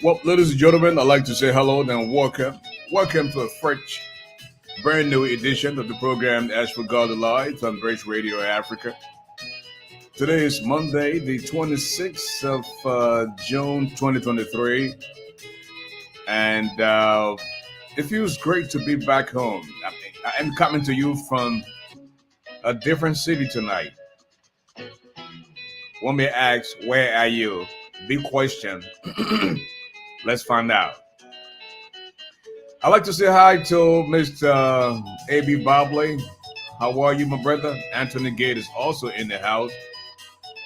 Well, ladies and gentlemen, I'd like to say hello and welcome. Welcome to a fresh, brand new edition of the program ASHFORD GARLEY It's on British Radio Africa. Today is Monday, the 26th of June 2023, and it feels great to be back home. I'm coming to you from a different city tonight. One may ask, where are you? Big question. Let's find out. I'd like to say hi to Mr. A.B. Bobley. How are you, my brother? Anthony Gate is also in the house.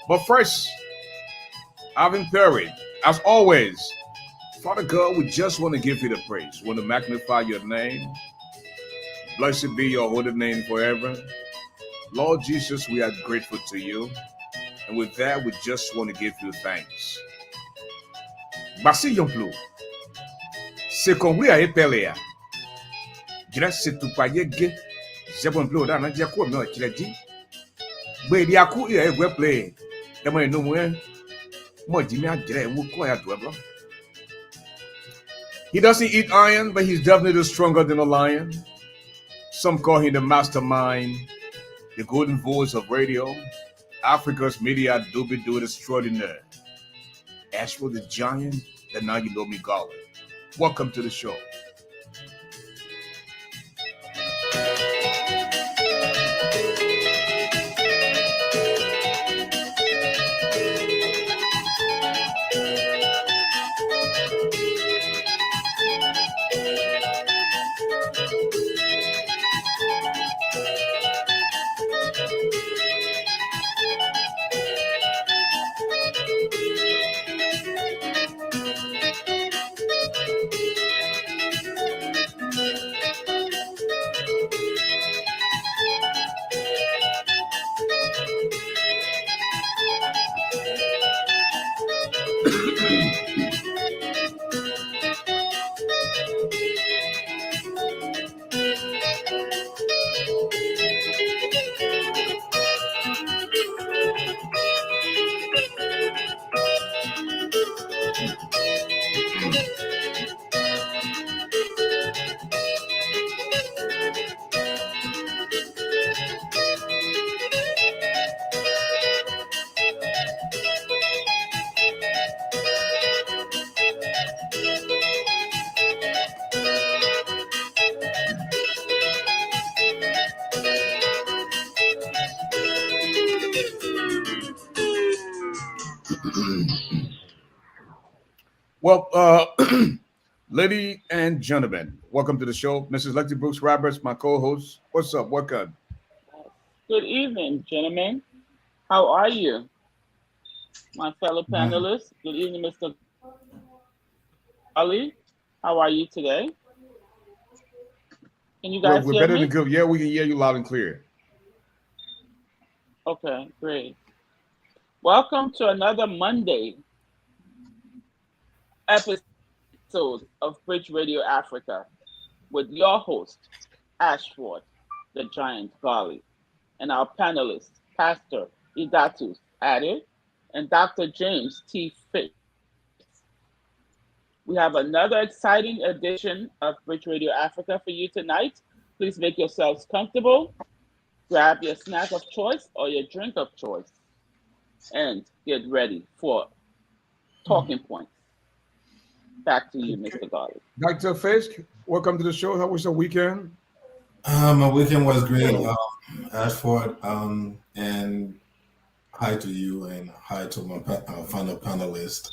But first, Alvin Perry, as always, Father God, we just want to give you the praise. We want to magnify your name. Blessed be your holy name forever. Lord Jesus, we are grateful to you. And with that, we just want to give you thanks. Basi Yomplu, c'est qu'on lui a épelé. Jira c'est tout pas yégué. C'est bon bleu dans un quoi non tu l'as dit. Mais il y a coup il a joué play. Dama no mo jimi ajire wo ko ya do bro. He doesn't eat iron, but he's definitely stronger than a lion. Some call him the mastermind, the golden voice of radio, Africa's media doobie-doo extraordinaire. As for the giant, then now you know me, Garley. Welcome to the show. Well, lady and gentlemen, welcome to the show. Mrs. Lexi Brooks Roberts, my co-host. What's up? What good? Good evening, gentlemen. How are you, my fellow panelists? Good evening, Mr. Ali. How are you today? Can you guys We're hear better me? than good. Yeah, we can hear you loud and clear. Okay, great. Welcome to another Monday episode of Bridge Radio Africa with your host, Ashford, the Giant Garley, and our panelists, Pastor Idatus Ade and Dr. James T. Fitz. We have another exciting edition of Bridge Radio Africa for you tonight. Please make yourselves comfortable, grab your snack of choice or your drink of choice, and get ready for talking points. Back to you, Mr. Garley. Dr. Fisk, welcome to the show. How was your weekend? My weekend was great, Ashford, and hi to you and hi to my final panelist.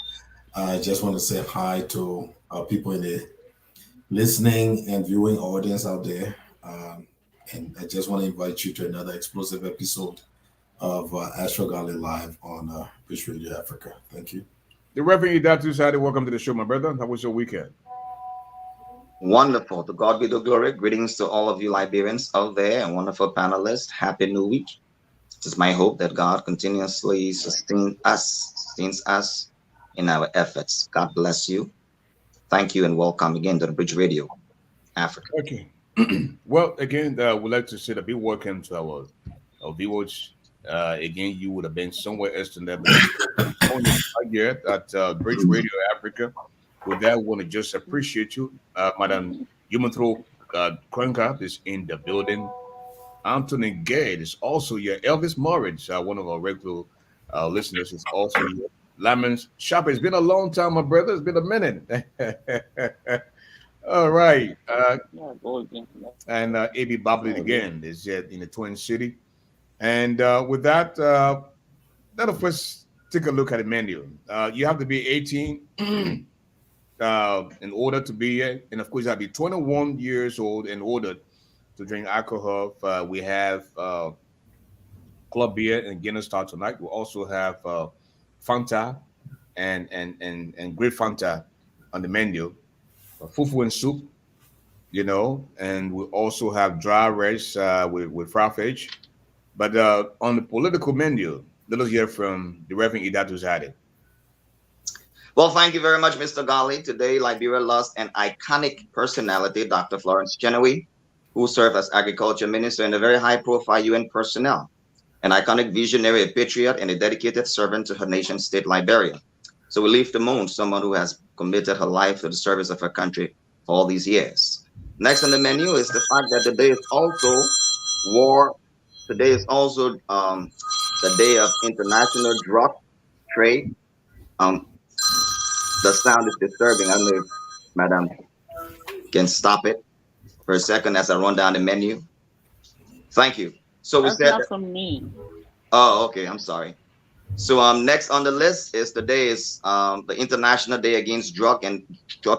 I just want to say hi to people in the listening and viewing audience out there. And I just want to invite you to another explosive episode of ASHFORD GARLEY Live on British Radio Africa. Thank you. The Reverend Idatus Ade, welcome to the show, my brother. How was your weekend? Wonderful. To God be the glory. Greetings to all of you Liberians out there and wonderful panelists. Happy New Week. It is my hope that God continuously sustains us in our efforts. God bless you. Thank you and welcome again to the Bridge Radio Africa. Okay. Well, again, we'd like to say a big welcome to our viewers. Again, you would have been somewhere else than that. Here at Bridge Radio Africa. With that, we want to just appreciate you. Madam Human Throw Krenka is in the building. Anthony Gade is also here. Elvis Morris, one of our regular listeners, is also here. Lemons Shop, it's been a long time, my brother. It's been a minute. All right. Yeah, go again. And AB Bobley Oh, yeah. again is yet in the Twin City. And with that, let us first take a look at the menu. You have to be 18 in order to be here. And of course, you have to be 21 years old in order to drink alcohol. We have club beer and Guinness Star tonight. We also have Fanta and grape Fanta on the menu, fufu and soup, and we also have dry rice with fromage. But on the political menu, let us hear from the Reverend Idatu Zade. Well, thank you very much, Mr. Garley. Today, Liberia lost an iconic personality, Dr. Florence Chenoweth, who served as agriculture minister and a very high-profile UN personnel, an iconic visionary, a patriot, and a dedicated servant to her nation state, Liberia. So we leave to mourn someone who has committed her life to the service of her country for all these years. Next on the menu is the fact that today is also war. Today is also the day of international drug trade. Um, the sound is disturbing. I don't know if Madam can stop it for a second as I run down the menu. Thank you. So we That's said, not from me. oh, okay, I'm sorry. So next on the list is the International Day Against Drug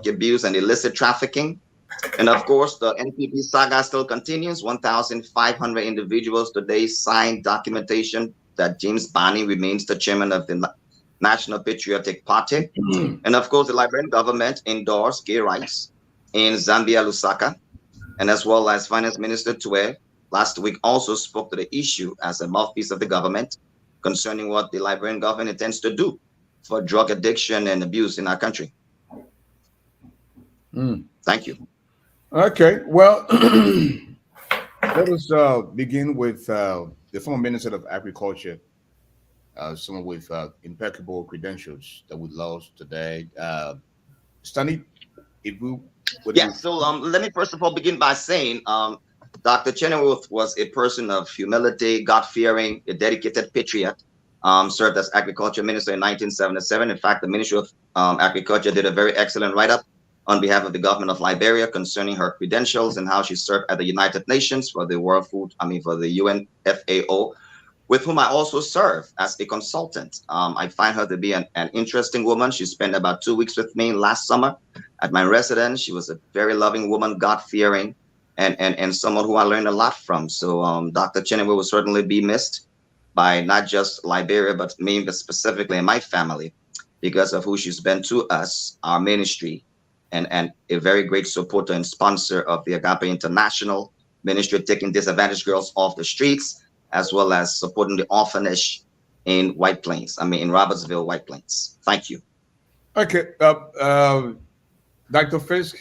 Abuse and Illicit Trafficking. And of course, the NPP saga still continues. 1,500 individuals today signed documentation that James Bani remains the chairman of the National Patriotic Party. And of course, the Liberian government endorsed gay rights in Zambia, Lusaka, and as well as Finance Minister Tue last week also spoke to the issue as a mouthpiece of the government concerning what the Liberian government intends to do for drug addiction and abuse in our country. Thank you. Okay, well, let us begin with the former Minister of Agriculture, someone with impeccable credentials that we lost today. Stanley, if we would Yeah, so let me first of all begin by saying Dr. Chenoweth was a person of humility, God-fearing, a dedicated patriot, served as agriculture minister in 1977. In fact, the Ministry of Agriculture did a very excellent write-up on behalf of the government of Liberia concerning her credentials and how she served at the United Nations for the for the UNFAO, with whom I also serve as a consultant. I find her to be an interesting woman. She spent about 2 weeks with me last summer at my residence. She was a very loving woman, God-fearing, and someone who I learned a lot from. So Dr. Chenoweth will certainly be missed by not just Liberia, but me specifically and my family because of who she's been to us, our ministry, and a very great supporter and sponsor of the Agape International Ministry, taking disadvantaged girls off the streets, as well as supporting the orphanage in in Robertsville, White Plains. Thank you. Okay, Dr. Fisk,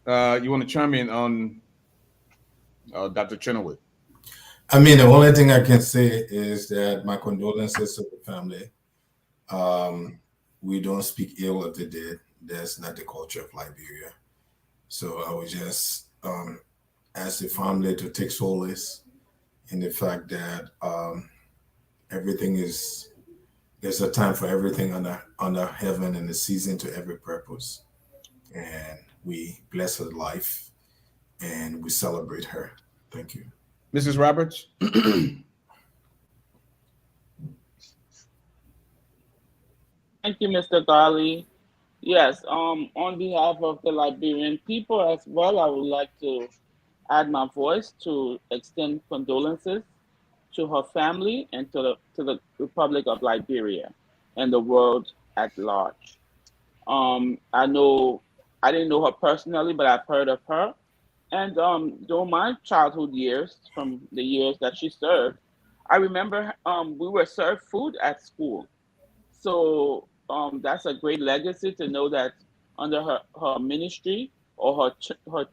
you want to chime in on Dr. Chenoweth? The only thing I can say is that my condolences to the family. We don't speak ill of the dead. That's not the culture of Liberia. So I would just ask the family to take solace in the fact that there's a time for everything under heaven and a season to every purpose. And we bless her life and we celebrate her. Thank you. Mrs. Roberts? Thank you, Mr. Garley. Yes, on behalf of the Liberian people as well, I would like to add my voice to extend condolences to her family and to the Republic of Liberia and the world at large. I know I didn't know her personally, but I've heard of her. And during my childhood years, from the years that she served, I remember we were served food at school. So that's a great legacy to know that under her ministry or her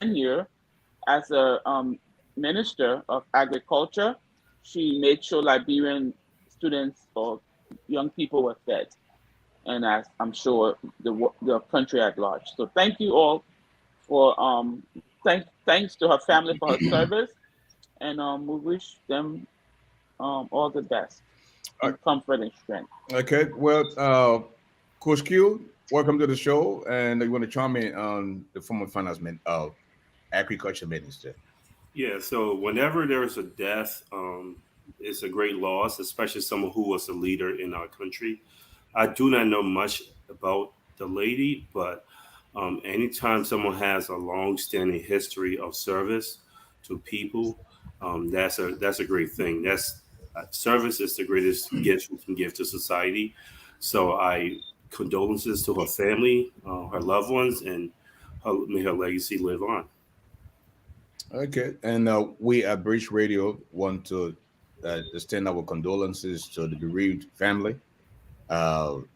tenure as a minister of agriculture, she made sure Liberian students or young people were fed. and as I'm sure the country at large. So thank you all for thanks to her family for her service, and we wish them all the best Uh, and comfort and strength. Okay, well, Coach Q, welcome to the show, and you want to chime in on the former finance agriculture minister. Yeah, so whenever there's a death, it's a great loss, especially someone who was a leader in our country. I do not know much about the lady, but anytime someone has a long-standing history of service to people, that's a great thing. That's service is the greatest gift we can give to society. So I condolences to her family, her loved ones, and may her legacy live on. Okay, and we at Bridge Radio want to extend our condolences to the bereaved family.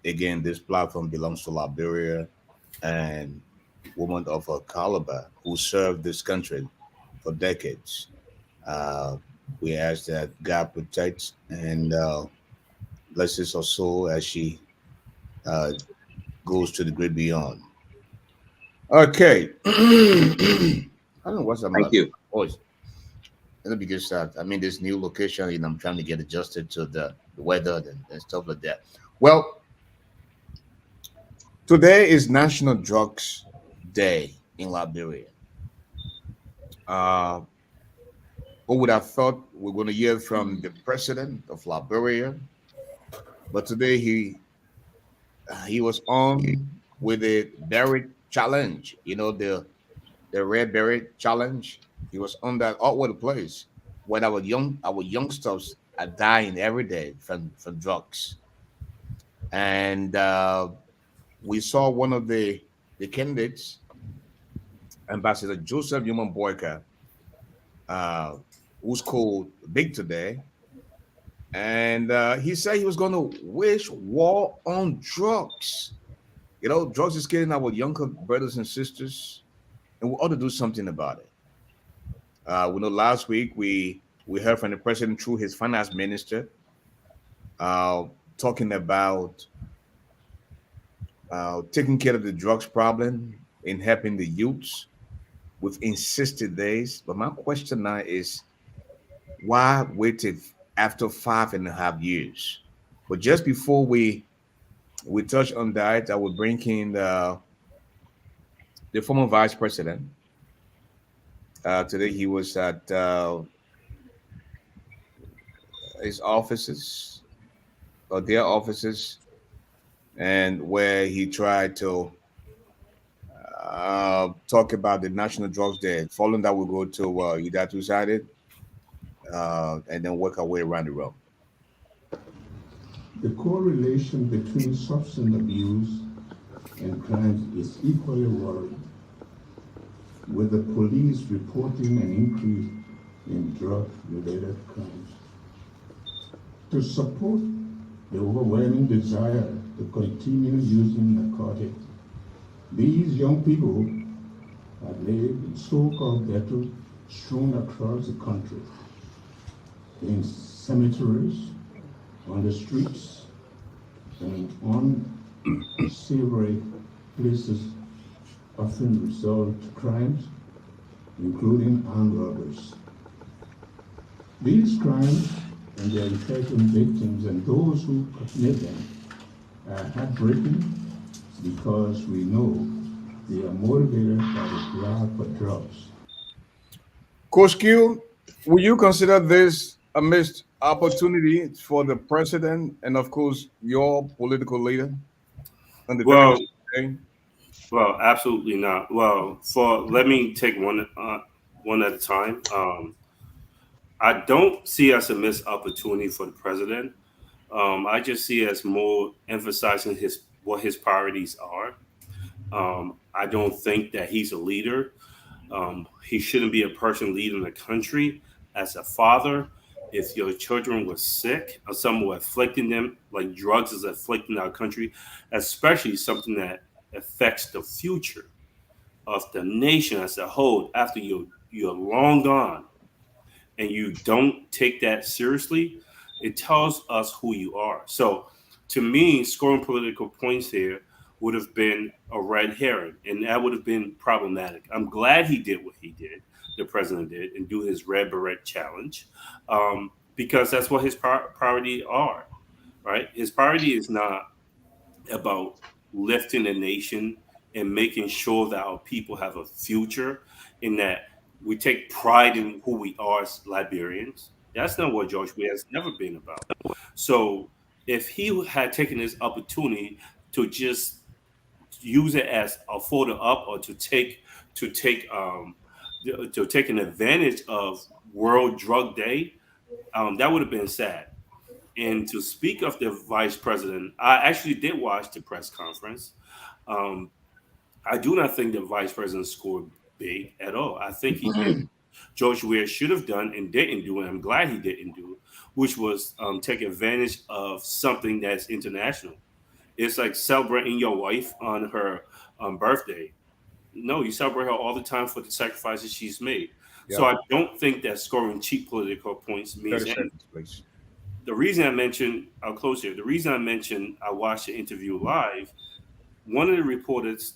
Again, this platform belongs to Liberia and women of her caliber who served this country for decades. Uh, we ask that God protects and blesses her soul as she uh, goes to the great beyond. Okay. I don't know what's up Thank my you. voice. Let me get started. I'm in this new location and I'm trying to get adjusted to the weather and stuff like that. Well, today is National Drugs Day in Liberia. Uh, who would have thought we're going to hear from the president of Liberia? But today he was on with the Barrett challenge. You know the red Barrett challenge. He was on that all over the place. When our youngsters are dying every day from drugs, and we saw one of the candidates, Ambassador Joseph Human Boyka, uh, who's called Big today, and he said he was going to wish war on drugs. You know, drugs is killing our younger brothers and sisters, and we ought to do something about it. We know last week we heard from the president through his finance minister uh, talking about taking care of the drugs problem and helping the youths with insisted days. But my question now is why waited after 5.5 years? But just before we touch on that, I will bring in the former vice president. Today he was at his offices or their offices, and where he tried to talk about the National Drugs Day. Following that, we'll go to Idatu Sided and then work our way around the room. The correlation between substance abuse and crimes is equally worrying, with the police reporting an increase in drug-related crimes. To support the overwhelming desire to continue using narcotics, these young people have lived in so-called ghettos strewn across the country, in cemeteries, on the streets, and unsavory places often result to crimes, including armed robberies. These crimes and their infecting victims and those who commit them are heartbreaking because we know they are motivated by the drive for drugs. Coach Q, will you consider this a missed opportunity for the president and, of course, your political leader on the very Well, next day? well, absolutely not. Well, for let me take one at a time. I don't see as a missed opportunity for the president. I just see as more emphasizing his what his priorities are. I don't think that he's a leader. He shouldn't be a person leading the country. As a father, if your children were sick or someone were afflicting them, like drugs is afflicting our country, especially something that affects the future of the nation as a whole after you're long gone and you don't take that seriously, it tells us who you are. So To me, scoring political points here would have been a red herring, and that would have been problematic. I'm glad he did what he did, the president did, and do his red beret challenge, because that's what his priority are. Right, his priority is not about lifting the nation and making sure that our people have a future, in that we take pride in who we are as Liberians. That's not what George Weah has never been about. So if he had taken this opportunity to just use it as a photo up, or to take to take an advantage of World Drug Day, that would have been sad. And to speak of the vice president, I actually did watch the press conference. Um, I do not think the vice president scored big at all. I think he did George Weah should have done and didn't do, and I'm glad he didn't do, which was take advantage of something that's international. It's like celebrating your wife on her birthday. No, you celebrate her all the time for the sacrifices she's made. So Yeah. I don't think that scoring cheap political points means 30 anything. seconds, please. The reason I mentioned, I'll close here. The reason I mentioned I watched the interview live, one of the reporters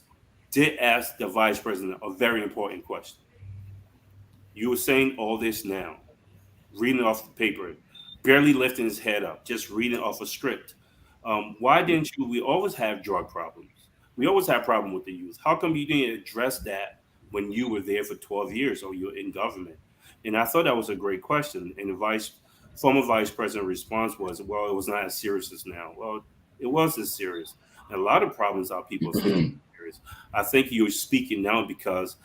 did ask the vice president a very important question. You were saying all this now, reading off the paper, barely lifting his head up, just reading off a script. Why didn't you? We always have drug problems. We always have problem with the youth. How come you didn't address that when you were there for 12 years or you're in government? And I thought that was a great question. And the former vice president response was, well, it was not as serious as now. Well, it was as serious. And a lot of problems our people face are serious. I think you're speaking now because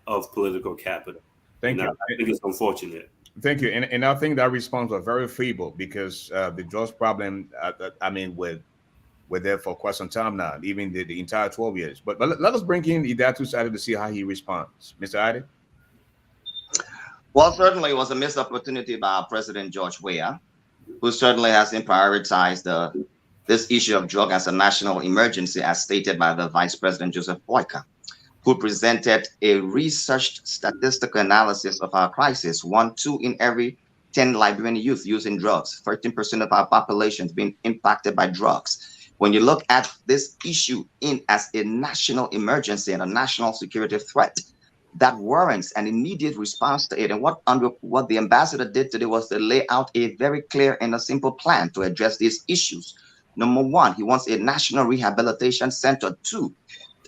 of political capital. Thank And I you. think it's unfortunate. Thank you. And I think that response was very feeble because the drugs problem, I mean, we're there for quite some time now, even the entire 12 years. But let us bring in Idatu Sade to see how he responds. Mr. Ade? Well, certainly it was a missed opportunity by President George Weah, who certainly hasn't prioritized this issue of drug as a national emergency, as stated by the Vice President Joseph Boyka, who presented a researched statistical analysis of our crisis. 2 in every 10 Liberian youth using drugs, 13% of our population is being impacted by drugs. When you look at this issue as a national emergency and a national security threat, that warrants an immediate response to it. And what the ambassador did today was to lay out a very clear and a simple plan to address these issues. Number 1, he wants a national rehabilitation center. 2,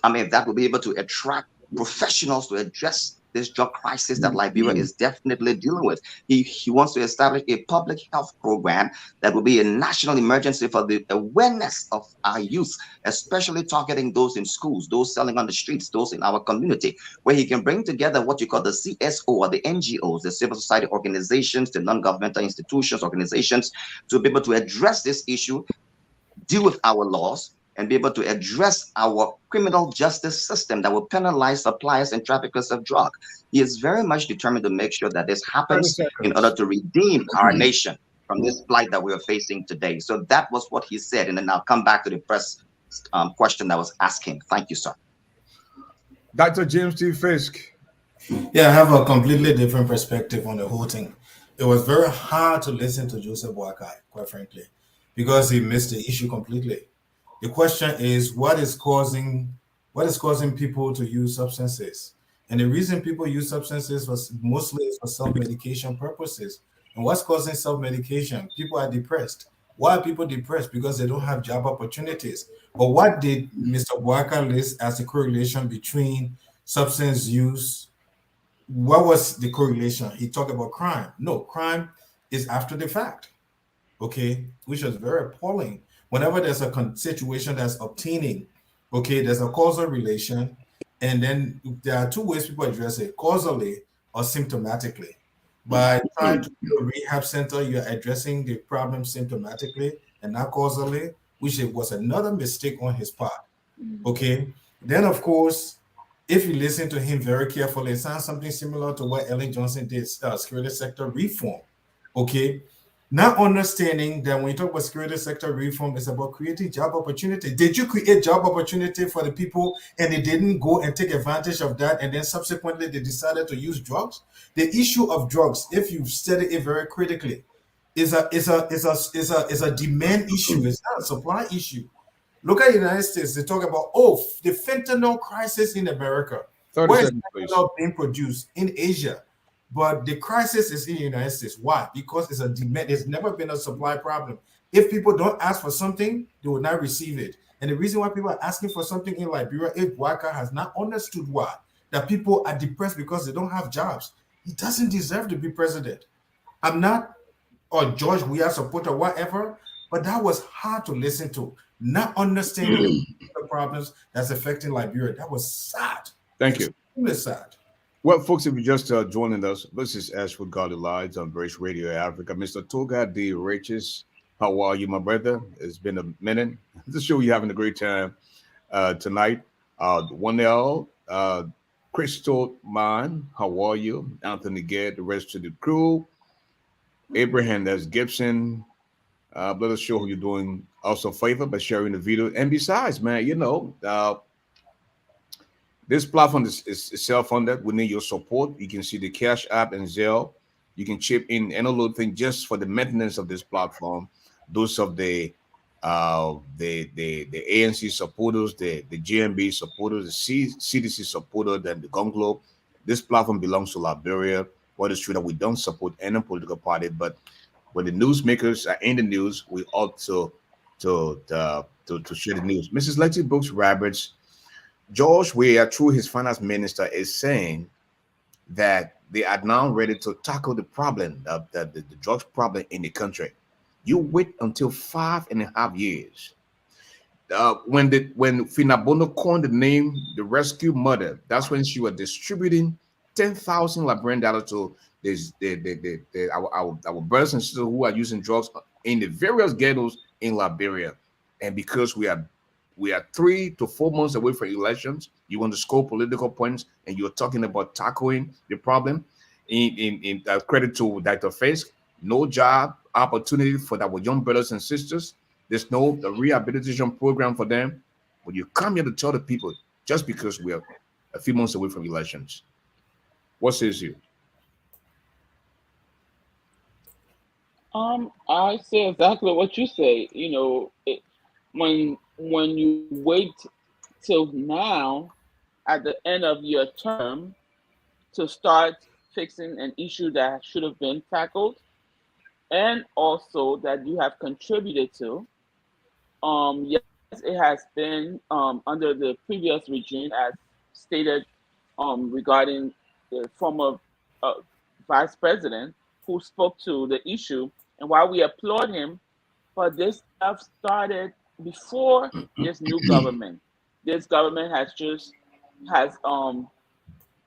that will be able to attract professionals to address this drug crisis that Liberia is definitely dealing with. He wants to establish a public health program that will be a national emergency for the awareness of our youth, especially targeting those in schools, those selling on the streets, those in our community, where he can bring together what you call the CSO or the NGOs, the civil society organizations, the non-governmental institutions, organizations, to be able to address this issue, deal with our laws, and be able to address our criminal justice system that will penalize suppliers and traffickers of drug. He is very much determined to make sure that this happens in order to redeem our nation from this plight that we are facing today. So that was what he said. And then I'll come back to the press question that was asking. Thank you, sir. Dr. James T. Fisk. Yeah, I have a completely different perspective on the whole thing. It was very hard to listen to Joseph Boakai, quite frankly, because he missed the issue completely. The question is, what is causing people to use substances? And the reason people use substances was mostly for self-medication purposes. And what's causing self-medication? People are depressed. Why are people depressed? Because they don't have job opportunities. But what did Mr. Boakai list as the correlation between substance use? What was the correlation? He talked about crime. No, crime is after the fact, okay, which was very appalling. Whenever there's a situation that's obtaining, okay, there's a causal relation, and then there are 2 ways people address it, causally or symptomatically. By trying to do a rehab center, you're addressing the problem symptomatically and not causally, which was another mistake on his part, okay? Then, of course, if you listen to him very carefully, it sounds something similar to what Ellen Johnson did, security sector reform, okay? Not understanding that when you talk about security sector reform, it's about creating job opportunity. Did you create job opportunity for the people and they didn't go and take advantage of that, and then subsequently they decided to use drugs? The issue of drugs, if you study it very critically, is a demand issue. It's not a supply issue. Look at the United States. They talk about the fentanyl crisis in America. 30 Where is seconds, please. fentanyl being produced? In Asia. But the crisis is in the United States. Why? Because it's a demand. There's never been a supply problem. If people don't ask for something, they will not receive it. And the reason why people are asking for something in Liberia, if Waka has not understood why, that people are depressed because they don't have jobs. He doesn't deserve to be president. I'm not or George Weah supporter, whatever, but that was hard to listen to. Not understanding the problems that's affecting Liberia. That was sad. Thank you. Extremely sad. Well, folks, if you're just joining us, this is ASHFORD GARLEY Live on British Radio Africa. Mr. Toga D. Riches, how are you, my brother? It's been a minute. Just sure you're having a great time tonight. 1L, Crystal Man, how are you? Anthony Gedd, the rest of the crew. Abraham, that's Gibson. Let us show who you're doing also favor by sharing the video. And besides, man, this platform is self-funded. We need your support. You can see the Cash App and Zelle. You can chip in any little thing just for the maintenance of this platform. Those of the ANC supporters, the GMB supporters, the CDC supporters, and the Gun Club. This platform belongs to Liberia. What is true that we don't support any political party, but when the newsmakers are in the news, we ought to share the news. Mrs. Letty Brooks Roberts, George Weah, through his finance minister, is saying that they are now ready to tackle the problem, the drugs problem in the country. You wait until 5.5 years. When Finabono coined the name the Rescue Mother, that's when she was distributing 10,000 Liberian dollars to our brothers and sisters who are using drugs in the various ghettos in Liberia. And because we are 3 to 4 months away from elections, you want to score political points, and you're talking about tackling the problem. In credit to Dr. Fisk, no job opportunity for our young brothers and sisters. There's no rehabilitation program for them. But you come here to tell the people just because we are a few months away from elections. What says you? I say exactly what you say. When you wait till now, at the end of your term, to start fixing an issue that should have been tackled, and also that you have contributed to. Yes, it has been under the previous regime, as stated, regarding the former vice president who spoke to the issue. And while we applaud him, but this stuff started before this new government. This government has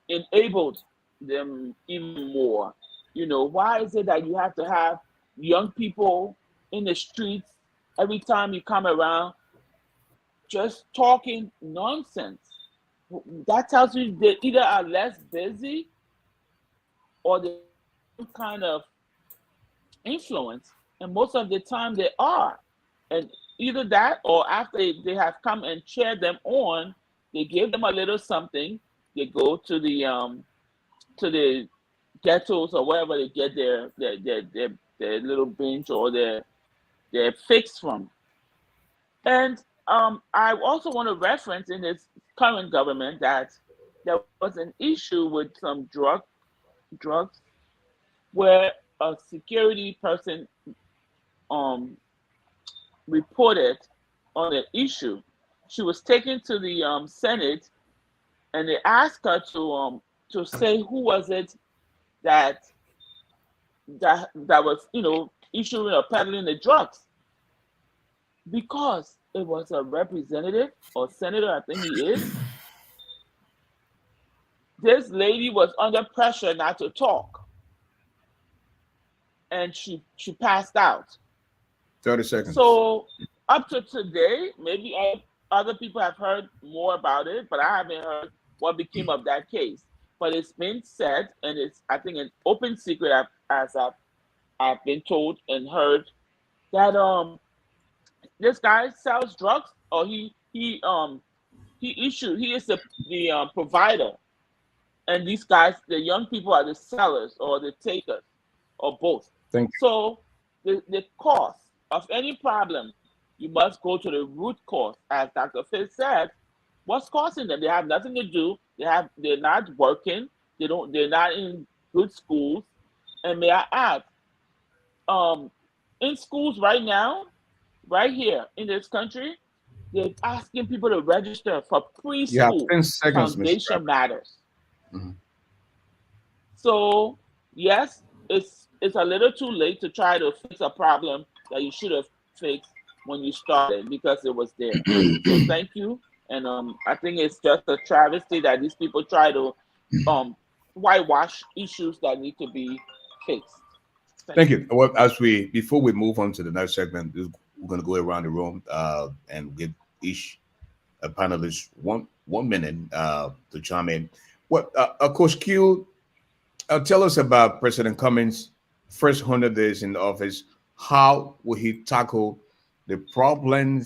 enabled them even more. Why is it that you have to have young people in the streets every time you come around just talking nonsense? That tells you they either are less busy or they have some kind of influence, and most of the time they are. And either that, or after they have come and cheered them on, they give them a little something. They go to the ghettos or wherever they get their little binge or their fix from. And I also want to reference in this current government that there was an issue with some drugs where a security person reported on an issue. She was taken to the Senate, and they asked her to say who was it that was issuing or peddling the drugs, because it was a representative or senator, I think he is. This lady was under pressure not to talk, and she passed out. 30 seconds. So up to today, maybe other people have heard more about it, but I haven't heard what became of that case. But it's been said, and it's, I think, an open secret, as I've been told and heard, that this guy sells drugs, or he is the provider, and these guys, the young people, are the sellers or the takers, or both. Thank you. So the cause of any problem, you must go to the root cause. As Dr. Fitz said, what's causing them? They have nothing to do. They're not working. They're not in good schools. And may I add, in schools right now, right here in this country, they're asking people to register for You have preschool. 10 seconds, Mr. Foundation matters. Mhm. So yes, it's a little too late to try to fix a problem that you should have fixed when you started because it was there. So thank you, and I think it's just a travesty that these people try to whitewash issues that need to be fixed. Thank you. Well, before we move on to the next segment, we're going to go around the room and give each panelist one minute to chime in. What, Coach Q, tell us about President Cummings' first 100 days in the office. How will he tackle the problem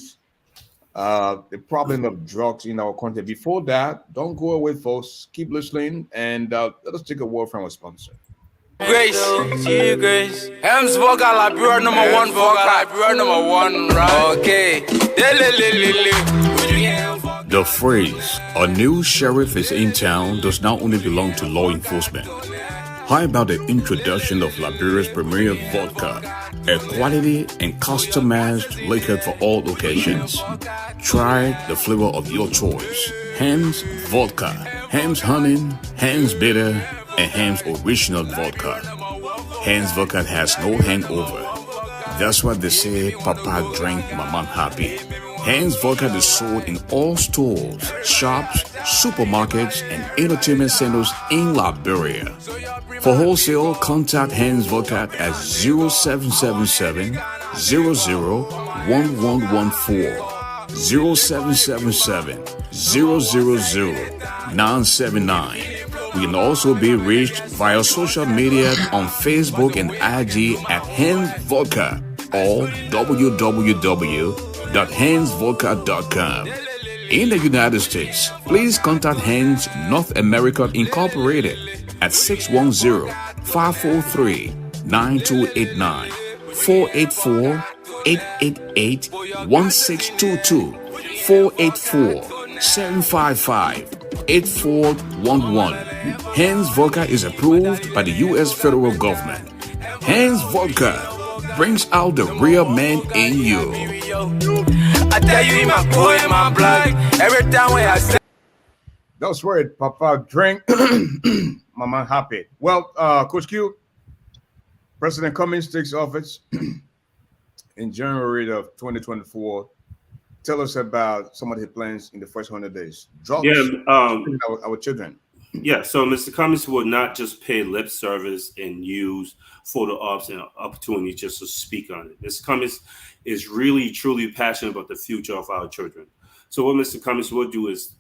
of drugs in our country? Before that, don't go away, folks. Keep listening, and let us take a word from our sponsor. Grace, Grace. Hems vocal, Liberia number one vocal, Liberia number one, right? Okay. The phrase, a new sheriff is in town, does not only belong to law enforcement. How about the introduction of Liberia's premier vodka, a quality and customized liquor for all occasions? Try the flavor of your choice. Hems Vodka, Hems Honey, Hems Bitter, and Hems Original Vodka. Hems Vodka has no hangover. That's why they say Papa drink, Mama happy. Hems Vodka is sold in all stores, shops, supermarkets, and entertainment centers in Liberia. For wholesale, contact Hems Vodka at 0777 001114, 0777 000 979. We can also be reached via social media on Facebook and IG at Hems Vodka or www.hensvodka.com. In the United States, please contact Hems North America Incorporated at 610-543-9289, 484-888-1622, 484-755-8411. Hems Vodka is approved by the U.S. federal government. Hems Vodka brings out the real man in you. I tell you in my boy, in my blood, every time when I say. That's right, Papa drink, Mama happy. Well, Coach Q, President Cummings takes office in January of 2024. Tell us about some of his plans in the first 100 days. Drugs, our children. Yeah, so Mr. Cummings will not just pay lip service and use photo ops and opportunities just to speak on it. Mr. Cummings is really, truly passionate about the future of our children. So what Mr. Cummings will do is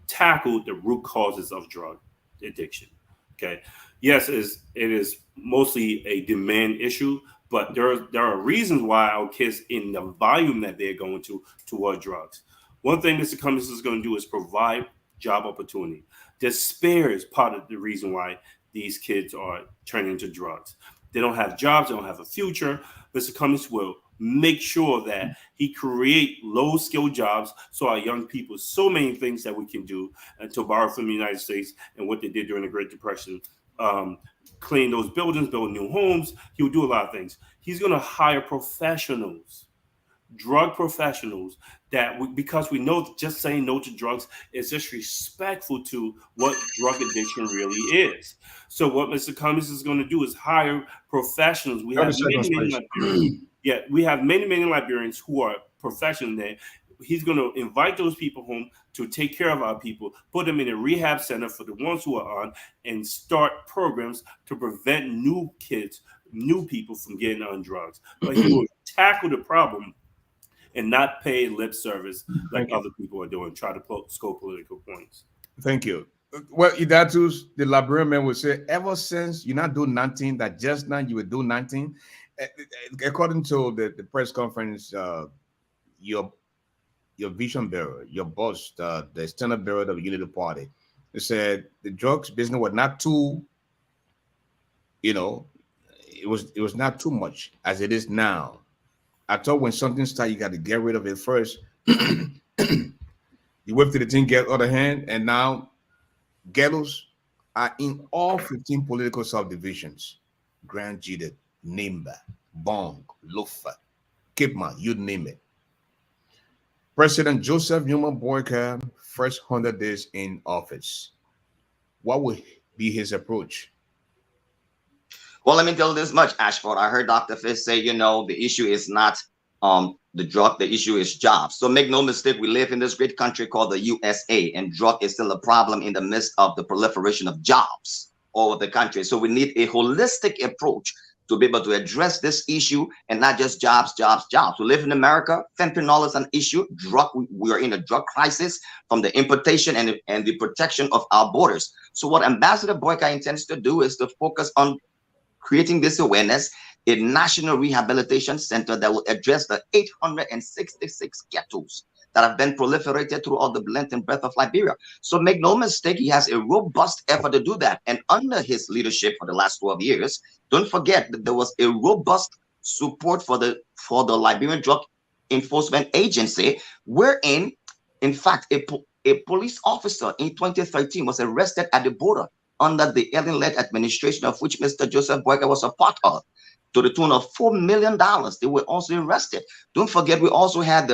tackle the root causes of drug addiction. Okay. Yes, it is mostly a demand issue, but there are reasons why our kids in the volume that they're going toward drugs. One thing Mr. Cummings is going to do is provide job opportunity. Despair is part of the reason why these kids are turning to drugs. They don't have jobs, they don't have a future. Mr. Cummings will make sure that he create low-skilled jobs so our young people, so many things that we can do, and to borrow from the United States and what they did during the Great Depression, clean those buildings, build new homes. He'll do a lot of things. He's going to hire professionals, drug professionals, because we know just saying no to drugs is disrespectful to what drug addiction really is. So what Mr. Cummings is going to do is hire professionals. We have many Liberians who are professional there. He's going to invite those people home to take care of our people, put them in a rehab center for the ones who are on, and start programs to prevent new people from getting on drugs. But he will tackle the problem and not pay lip service like other people are doing, try to score political points. Thank you. Well, Idatus, the Liberian man would say, ever since you're not doing nothing, that just now you would do nothing. According to the press conference, your vision bearer, your boss, the external bearer of the Unity Party, they said the drugs business was not too, it it was not too much as it is now. I thought when something starts, you got to get rid of it first. You wait till the thing get out of hand, and now ghettos are in all 15 political subdivisions. Grand Jidit, Nimba, Bong, Lufa, Kipman, you name it. President Joseph Newman Boyka, first 100 days in office. What would be his approach? Well, let me tell you this much, Ashford. I heard Dr. Fish say, the issue is not the drug, the issue is jobs. So make no mistake, we live in this great country called the USA, and drug is still a problem in the midst of the proliferation of jobs all over the country. So we need a holistic approach to be able to address this issue, and not just jobs. We live in America. Fentanyl is an issue. We are in a drug crisis from the importation and the protection of our borders. So what Ambassador Boyka intends to do is to focus on creating this awareness, a national rehabilitation center that will address the 866 ghettos that have been proliferated throughout the length and breadth of Liberia. So make no mistake, he has a robust effort to do that. And under his leadership for the last 12 years, don't forget that there was a robust support for the Liberian Drug Enforcement Agency, wherein, in fact, a police officer in 2013 was arrested at the border under the alien-led administration of which Mr. Joseph Boyka was a part of, to the tune of $4 million. They were also arrested. Don't forget, we also had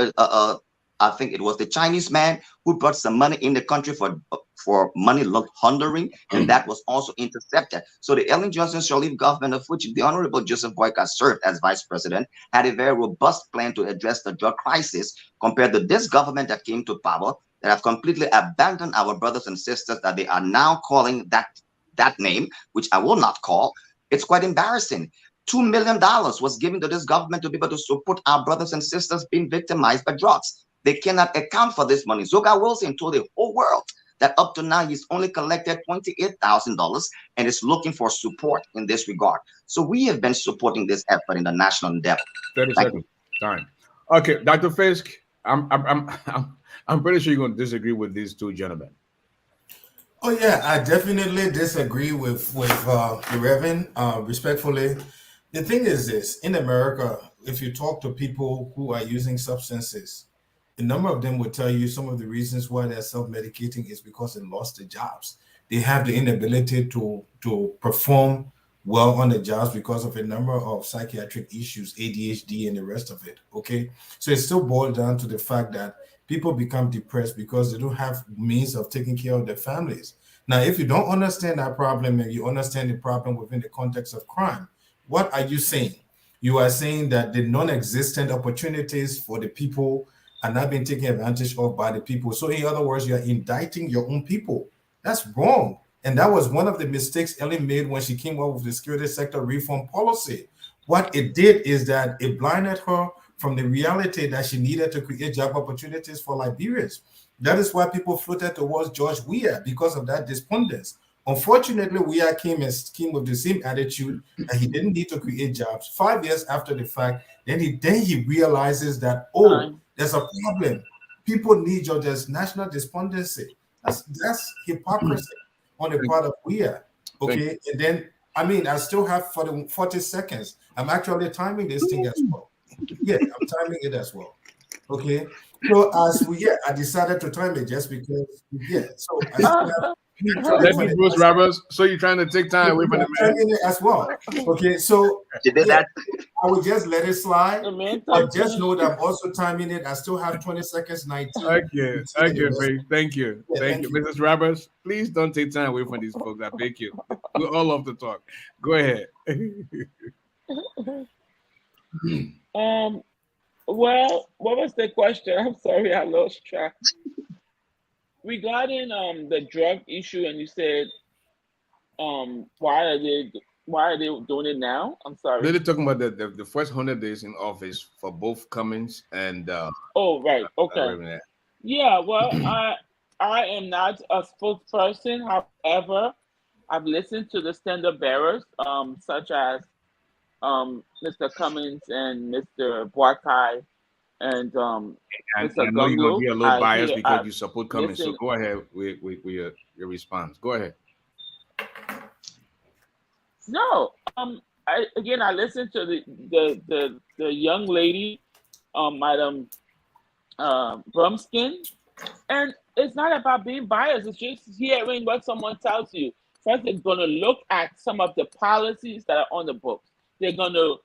I think it was the Chinese man who brought some money in the country for money laundering, and that was also intercepted. So the Ellen Johnson Sirleaf government, of which the Honorable Joseph Boyka served as vice president, had a very robust plan to address the drug crisis, compared to this government that came to power, that have completely abandoned our brothers and sisters, that they are now calling that name, which I will not call. It's quite embarrassing. $2 million was given to this government to be able to support our brothers and sisters being victimized by drugs. They cannot account for this money. Zoga Wilson told the whole world that up to now he's only collected $28,000 and is looking for support in this regard. So we have been supporting this effort in the national endeavor. 30 seconds. Time. Okay, Dr. Fisk, I'm pretty sure you're going to disagree with these two gentlemen. Oh yeah, I definitely disagree with the Reverend. Respectfully, the thing is this: in America, if you talk to people who are using substances, a number of them will tell you some of the reasons why they're self-medicating is because they lost their jobs. They have the inability to perform well on the jobs because of a number of psychiatric issues, ADHD, and the rest of it. Okay, so it still boils down to the fact that people become depressed because they don't have means of taking care of their families. Now, if you don't understand that problem and you understand the problem within the context of crime, what are you saying? You are saying that the non-existent opportunities for the people are not being taken advantage of by the people. So in other words, you're indicting your own people. That's wrong. And that was one of the mistakes Ellen made when she came up with the security sector reform policy. What it did is that it blinded her from the reality that she needed to create job opportunities for Liberians. That is why people floated towards George Weah, because of that despondence. Unfortunately, Weah came with the same attitude that he didn't need to create jobs. 5 years after the fact, then he realizes that, there's a problem. People need jobs. There's national despondency. That's hypocrisy on the part of Weah. Okay, and then I still have 40 seconds. I'm actually timing this thing as well. Yeah, I'm timing it as well. Okay, so I decided to time it just because. Yeah, so I still have. Let me Bruce Roberts. So you're trying to take time away from the man as well. Okay, so I will just let it slide. But just know that I'm also timing it. I still have 20 seconds, 19. Thank you, Thank you, Mrs. Roberts. Please don't take time away from these folks. I beg you. We all love to talk. Go ahead. Well, what was the question? I'm sorry, I lost track. Regarding the drug issue, and you said why are they doing it now? I'm sorry. Really talking about the first 100 days in office for both Cummings and oh right, okay. Yeah, well, I am not a spokesperson. However, I've listened to the standard bearers, such as Mr. Cummings and Mr. Boakai. And I know you're going to be a little biased because you support Cummings. So go ahead with your response. Go ahead. No, I listened to the young lady, Madam Brumskin, and it's not about being biased. It's just hearing what someone tells you. First, they're going to look at some of the policies that are on the books. They're going to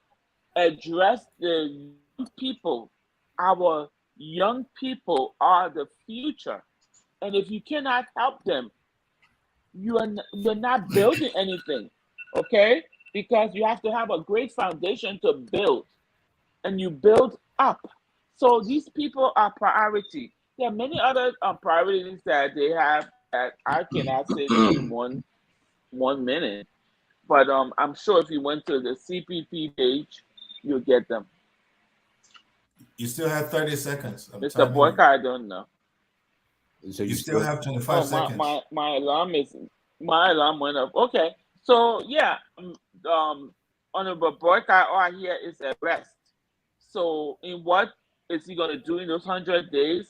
address the young people. Our young people are the future, and if you cannot help them, you're not building anything, okay? Because you have to have a great foundation to build, and you build up. So these people are priority. There are many other priorities that they have that I cannot say in one minute. But I'm sure if you went to the CPP page, you'll get them. You still have 30 seconds. Mr. Boyka, I don't know. So you still have 25 seconds. My alarm went up. Okay, so yeah, Honorable Boyka, all I hear is arrest. So in what is he going to do in those 100 days?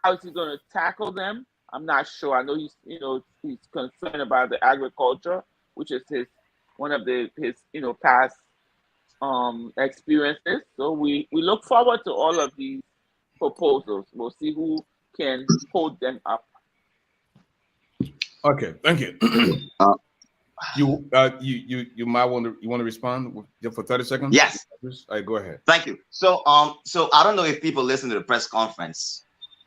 How is he going to tackle them? I'm not sure. I know he's concerned about the agriculture, which is one of his past experiences. So we look forward to all of these proposals. We'll see who can hold them up. Okay, thank you. You might want to respond for 30 seconds. Yes. All right, go ahead. Thank you. So I don't know if people listen to the press conference,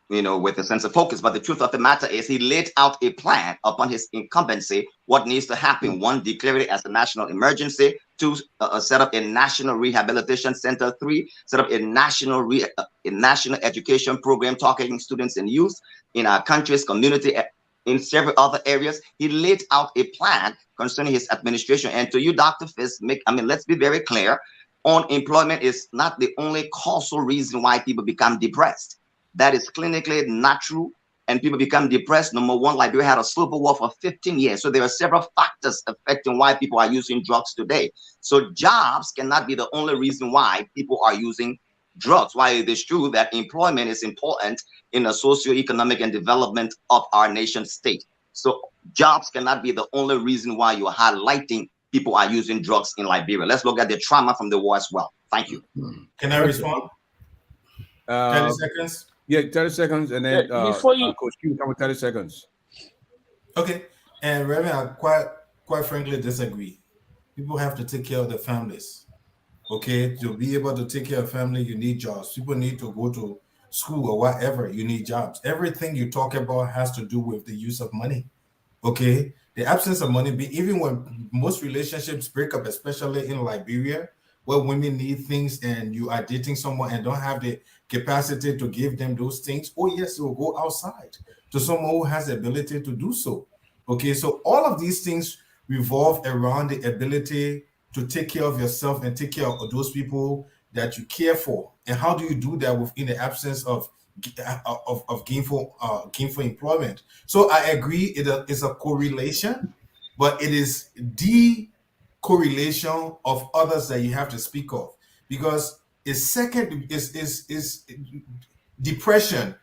with a sense of focus, but the truth of the matter is he laid out a plan upon his incumbency, what needs to happen. One, declare it as a national emergency. Two, set up a national rehabilitation center. Three, set up a national education program targeting students and youth in our country's community, in several other areas. He laid out a plan concerning his administration. And to you, Dr. Fisk, let's be very clear. Unemployment is not the only causal reason why people become depressed. That is clinically not true. And people become depressed. Number one, Liberia had a civil war for 15 years. So there are several factors affecting why people are using drugs today. So jobs cannot be the only reason why people are using drugs. While it is true that employment is important in the socio-economic and development of our nation state. So jobs cannot be the only reason why you're highlighting people are using drugs in Liberia. Let's look at the trauma from the war as well. Thank you. Can I respond? 30 seconds? Yeah, 30 seconds, and then before you Coach Q, come with 30 seconds. Okay, and Remy, I quite frankly disagree. People have to take care of their families. Okay, to be able to take care of family, you need jobs. People need to go to school or whatever. You need jobs. Everything you talk about has to do with the use of money. Okay, the absence of money. Even when most relationships break up, especially in Liberia, where women need things and you are dating someone and don't have the capacity to give them those things, oh yes, you will go outside to someone who has the ability to do so. Okay, so all of these things revolve around the ability to take care of yourself and take care of those people that you care for. And how do you do that within the absence of gainful employment? So I agree, it is a correlation, but it is the correlation of others that you have to speak of, because depression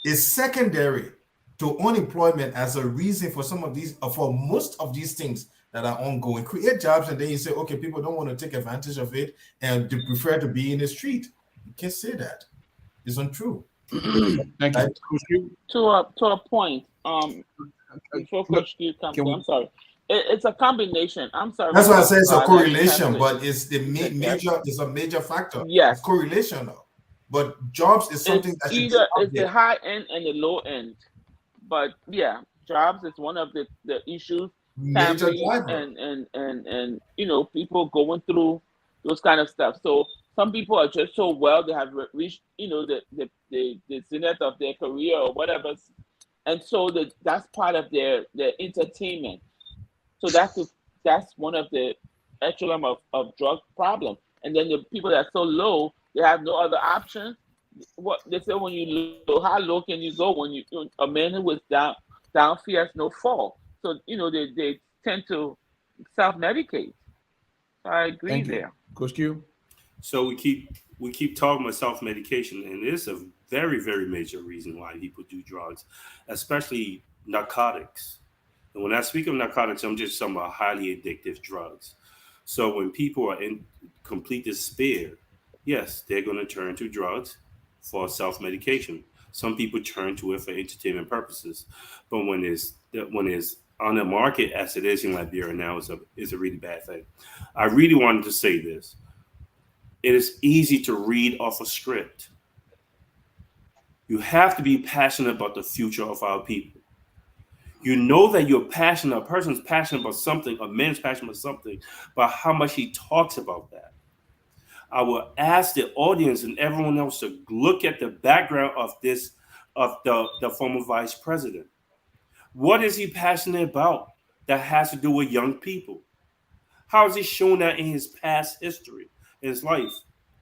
is secondary to unemployment as a reason for most of these things that are ongoing. Create jobs, and then you say, okay, people don't want to take advantage of it and they prefer to be in the street. You can't say that. It's untrue. Thank you. To a point. Before Coach Q comes, I'm sorry. It's a combination. I'm sorry. That's why I say it's a correlation, but it's the major. It's a major factor. Yes, it's correlation. But jobs is something that it's the high end and the low end. But yeah, jobs is one of the issues. Major driver. And people going through those kind of stuff. So some people are just so well, they have reached the zenith of their career or whatever, and so that's part of their entertainment. So that's one of the echelon of drug problem. And then the people that are so low, they have no other option. What they say, when you low, how low can you go? When a man who was down fears no fall. So they tend to self-medicate. So I agree there. Coach Q. So we keep talking about self-medication, and it's a very, very major reason why people do drugs, especially narcotics. And when I speak of narcotics, I'm just talking about highly addictive drugs. So when people are in complete despair, yes, they're going to turn to drugs for self-medication. Some people turn to it for entertainment purposes, but when it's on the market as it is in Liberia now, is a really bad thing. I really wanted to say this. It is easy to read off a script. You have to be passionate about the future of our people. You know that you're passionate, a person's passionate about something, a man's passionate about something, but how much he talks about that. I will ask the audience and everyone else to look at the background of the former vice president. What is he passionate about that has to do with young people? How is he shown that in his past history, in his life?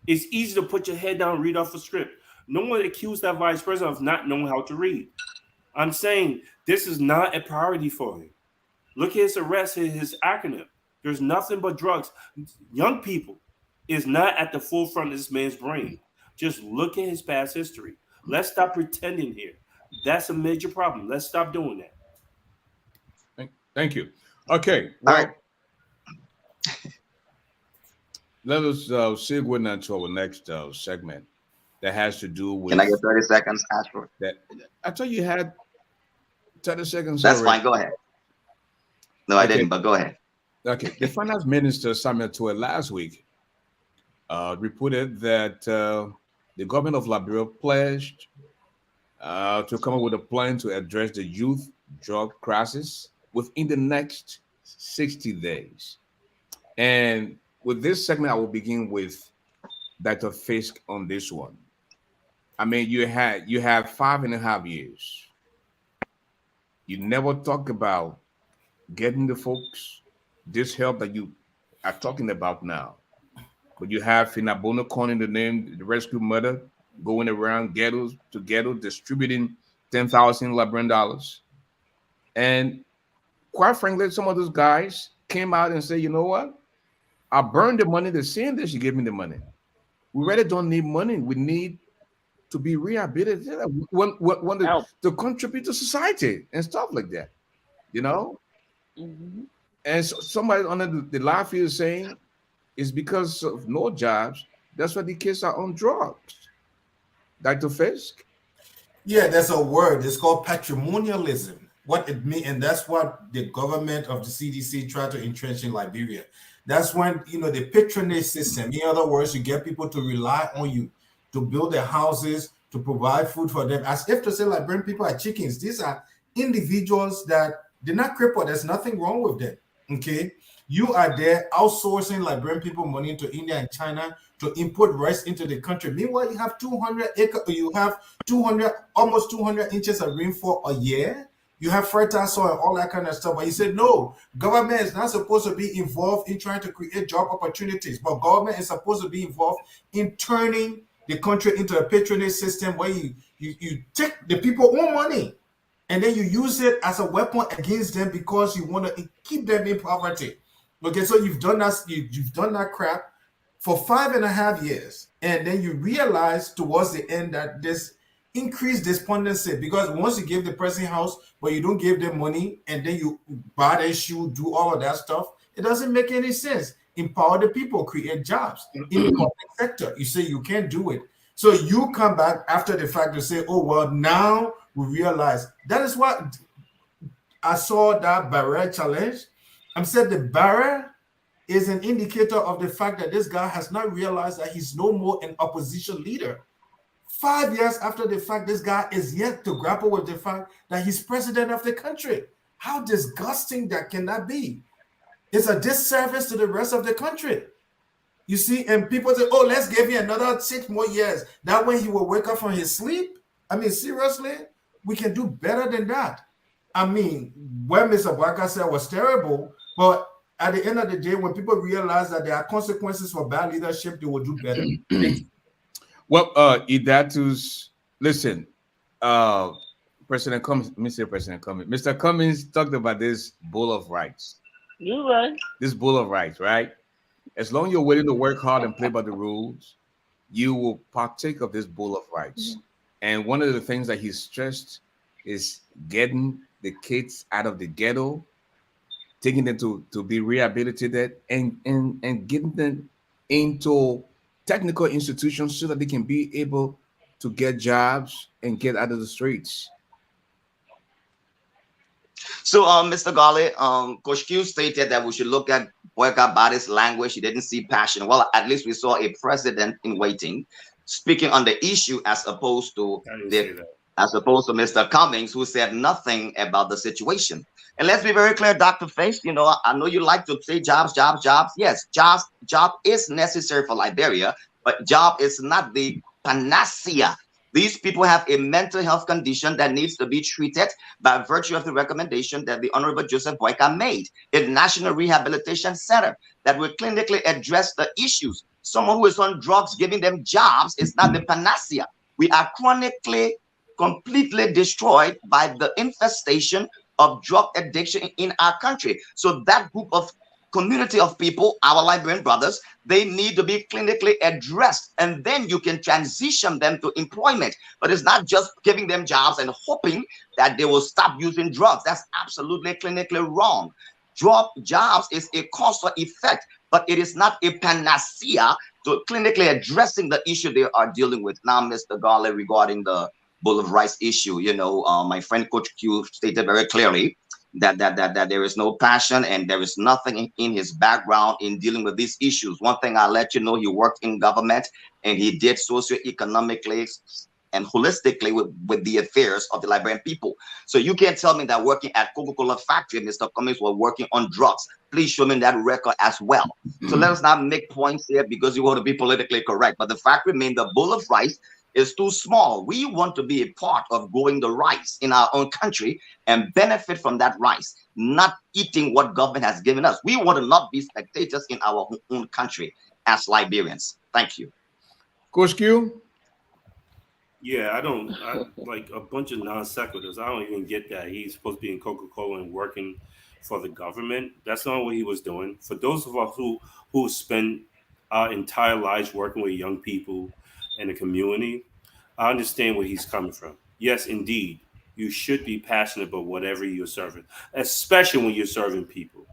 It's easy to put your head down and read off a script. No one accused that vice president of not knowing how to read. I'm saying this is not a priority for him. Look at his arrest, his acronym. There's nothing but drugs. Young people is not at the forefront of this man's brain. Just look at his past history. Let's stop pretending here. That's a major problem. Let's stop doing that. Thank you. Okay. All Well, right. let us segue now to our next segment that has to do with Can I get 30 seconds, Ashford? that. I thought you had 30 seconds That's already. fine. Go ahead. No, I Okay. didn't, but go ahead. Okay. The finance minister, Samuel Toure, last week reported that the government of Liberia pledged to come up with a plan to address the youth drug crisis within the next 60 days. And with this segment, I will begin with Dr. Fisk on this one. I mean, you have 5.5 years. You never talk about getting the folks this help that you are talking about now. But you have Finabono calling the name, the rescue mother, going around ghettos to ghetto, distributing 10,000 Liberian dollars. And quite frankly, some of those guys came out and said, you know what? I burned the money. The same day she gave me the money. We really don't need money. We need to be rehabilitated. To contribute to society and stuff like that. You know? Mm-hmm. And so somebody under the laugh is saying it's because of no jobs. That's why the kids are on drugs. Dr. Fisk? Yeah, there's a word. It's called patrimonialism. What it means, and that's what the government of the CDC tried to entrench in Liberia. That's when the patronage system. In other words, you get people to rely on you to build their houses, to provide food for them, as if to say Liberian people are chickens. These are individuals that they're not crippled. There's nothing wrong with them. Okay, you are there outsourcing Liberian people money to India and China to import rice into the country. Meanwhile, you have 200 acres, you have 200, almost 200 inches of rainfall a year. You have fertile soil, all that kind of stuff. But he said, no, government is not supposed to be involved in trying to create job opportunities, but government is supposed to be involved in turning the country into a patronage system where you take the people's own money and then you use it as a weapon against them because you want to keep them in poverty. Okay, so you've done that, you've done that crap for 5.5 years, and then you realize towards the end that this increased despondency, because once you give the person house but you don't give them money and then you buy their shoe, do all of that stuff, it doesn't make any sense. Empower the people, create jobs in the public sector. You say you can't do it, so you come back after the fact to say, oh well, now we realize. That is what I saw that barrier challenge. I'm said the barrier is an indicator of the fact that this guy has not realized that he's no more an opposition leader. 5 years after the fact, this guy is yet to grapple with the fact that he's president of the country. How disgusting that can that be? It's a disservice to the rest of the country. You see, and people say, oh, let's give him another 6 more years. That way he will wake up from his sleep. I mean, seriously, we can do better than that. I mean, what Mr. Barker said was terrible, but at the end of the day, when people realize that there are consequences for bad leadership, they will do better. Well, Idatus, listen, President Cummings, Mr. President Cummings, Mr. Cummings talked about this Bill of Rights. You're right. This Bill of Rights, right? As long as you're willing to work hard and play by the rules, you will partake of this Bill of Rights. And one of the things that he stressed is getting the kids out of the ghetto taking them to be rehabilitated and getting them into technical institutions so that they can be able to get jobs and get out of the streets. So, Mr. Garley, Coach Q stated that we should look at Boyka Badi's language. He didn't see passion. Well, at least we saw a president in waiting speaking on the issue I didn't say that. as opposed to Mr. Cummings, who said nothing about the situation. And let's be very clear, Dr. Face, you know, I know you like to say jobs, jobs, jobs. Yes, job is necessary for Liberia, but job is not the panacea. These people have a mental health condition that needs to be treated by virtue of the recommendation that the Honorable Joseph Boyka made. A national rehabilitation center that will clinically address the issues. Someone who is on drugs, giving them jobs is not the panacea. We are chronically, completely destroyed by the infestation of drug addiction in our country. So that group of community of people, our Liberian brothers, they need to be clinically addressed, and then you can transition them to employment. But it's not just giving them jobs and hoping that they will stop using drugs. That's absolutely clinically wrong. Jobs is a cause or effect, but it is not a panacea to clinically addressing the issue they are dealing with. Now, Mr. Garley, regarding the bowl of rice issue, you know, my friend Coach Q stated very clearly that there is no passion and there is nothing in his background in dealing with these issues. One thing I'll let you know, he worked in government and he did socioeconomically and holistically with the affairs of the Liberian people. So you can't tell me that working at Coca-Cola factory, Mr. Cummings was working on drugs. Please show me that record as well. So let us not make points here because you want to be politically correct. But the fact remains, the bowl of rice is too small. We want to be a part of growing the rice in our own country and benefit from that rice, not eating what government has given us. We want to not be spectators in our own country as Liberians. Thank you. Coach Q? Yeah, I like a bunch of non sequiturs. I don't even get that. He's supposed to be in Coca-Cola and working for the government. That's not what he was doing. For those of us who spend our entire lives working with young people in the community, I understand where he's coming from. Yes, indeed, you should be passionate about whatever you're serving, especially when you're serving people,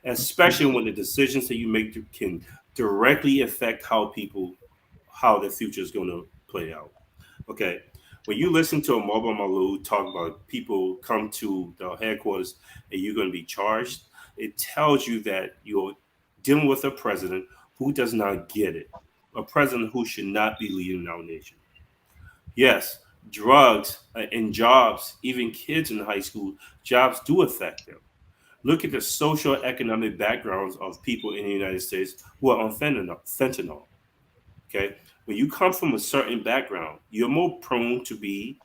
especially when the decisions that you make can directly affect how the future is going to play out. Okay, when you listen to a Mobile Malou talk about people come to the headquarters and you're going to be charged, it tells you that you're dealing with a president who does not get it, a president who should not be leading our nation. Yes, drugs and jobs, even kids in high school, jobs do affect them. Look at the social economic backgrounds of people in the United States who are on fentanyl. Okay, when you come from a certain background, you're more prone to be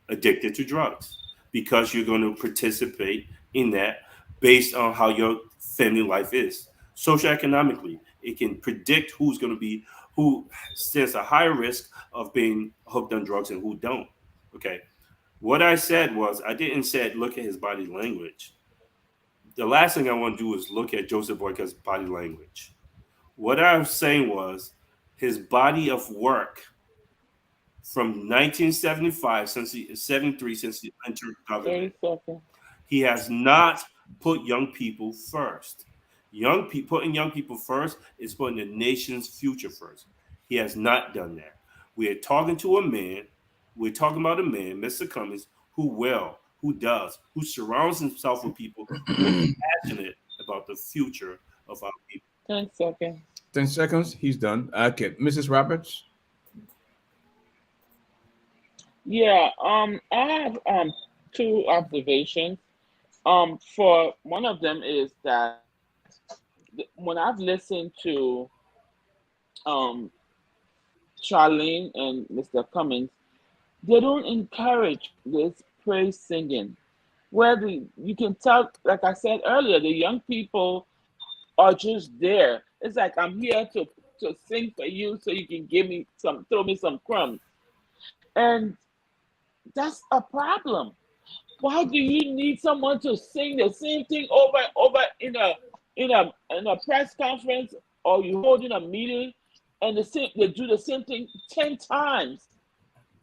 addicted to drugs because you're going to participate in that based on how your family life is. Socioeconomically, it can predict who stands a higher risk of being hooked on drugs and who don't. Okay, what I said was I didn't say look at his body language. The last thing I want to do is look at Joseph Boyka's body language. What I was saying was his body of work from 1975 since he 73 since he entered government. He has not put young people first. Putting young people first is putting the nation's future first. He has not done that. We are talking to a man. We're talking about a man, Mr. Cummings, who surrounds himself with people who are passionate about the future of our people. 10 seconds. 10 seconds. He's done. Okay, Mrs. Roberts. Yeah. I have two observations. For one of them is that when I've listened to Charlene and Mr. Cummings, they don't encourage this praise singing. Where you can tell, like I said earlier, the young people are just there. It's like I'm here to sing for you so you can throw me some crumbs. And that's a problem. Why do you need someone to sing the same thing over and over in a press conference, or you holding a meeting and they do the same thing 10 times?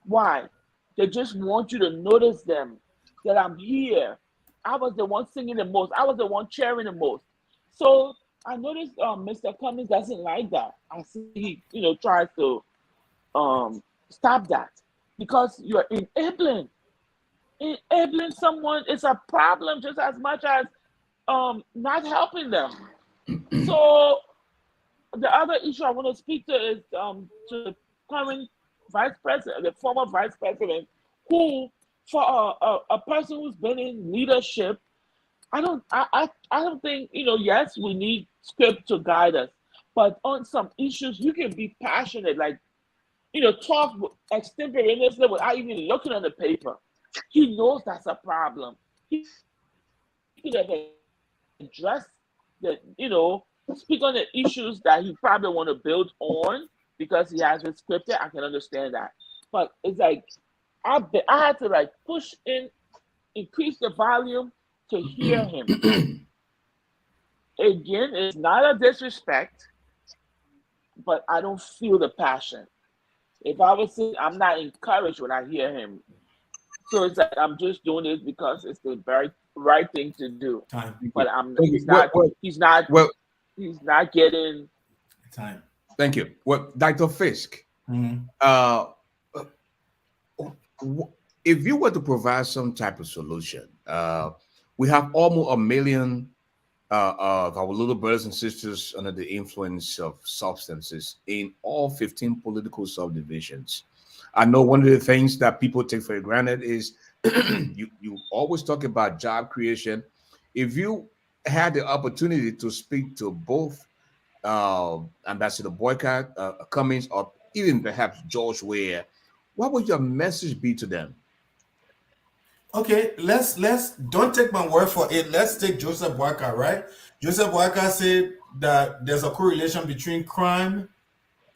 Why? They just want you to notice them, that I'm here. I was the one singing the most. I was the one cheering the most. So I noticed Mr. Cummings doesn't like that. I see he, tries to stop that because you're enabling. Enabling someone is a problem just as much as not helping them. So the other issue I want to speak to is to the current vice president, the former vice president, who, for a person who's been in leadership, I don't think, yes, we need script to guide us, but on some issues you can be passionate, like, talk extemporaneously without even looking at the paper. He knows that's a problem. He could have addressed the, speak on the issues that he probably want to build on because he has it scripted. I can understand that. But it's like, I had to like push in, increase the volume to hear him. Again, it's not a disrespect, but I don't feel the passion. If I was saying, I'm not encouraged when I hear him. So it's like I'm just doing this because it's the very right thing to do. But he's not getting time. Thank you. Well, Dr. Fisk, if you were to provide some type of solution, we have almost 1 million of our little brothers and sisters under the influence of substances in all 15 political subdivisions. I know one of the things that people take for granted is you always talk about job creation. If you had the opportunity to speak to both Ambassador Boycott, Cummings, or even perhaps George Ware, what would your message be to them? Okay, let's don't take my word for it. Let's take Joseph Boycott, right? Joseph Boycott said that there's a correlation between crime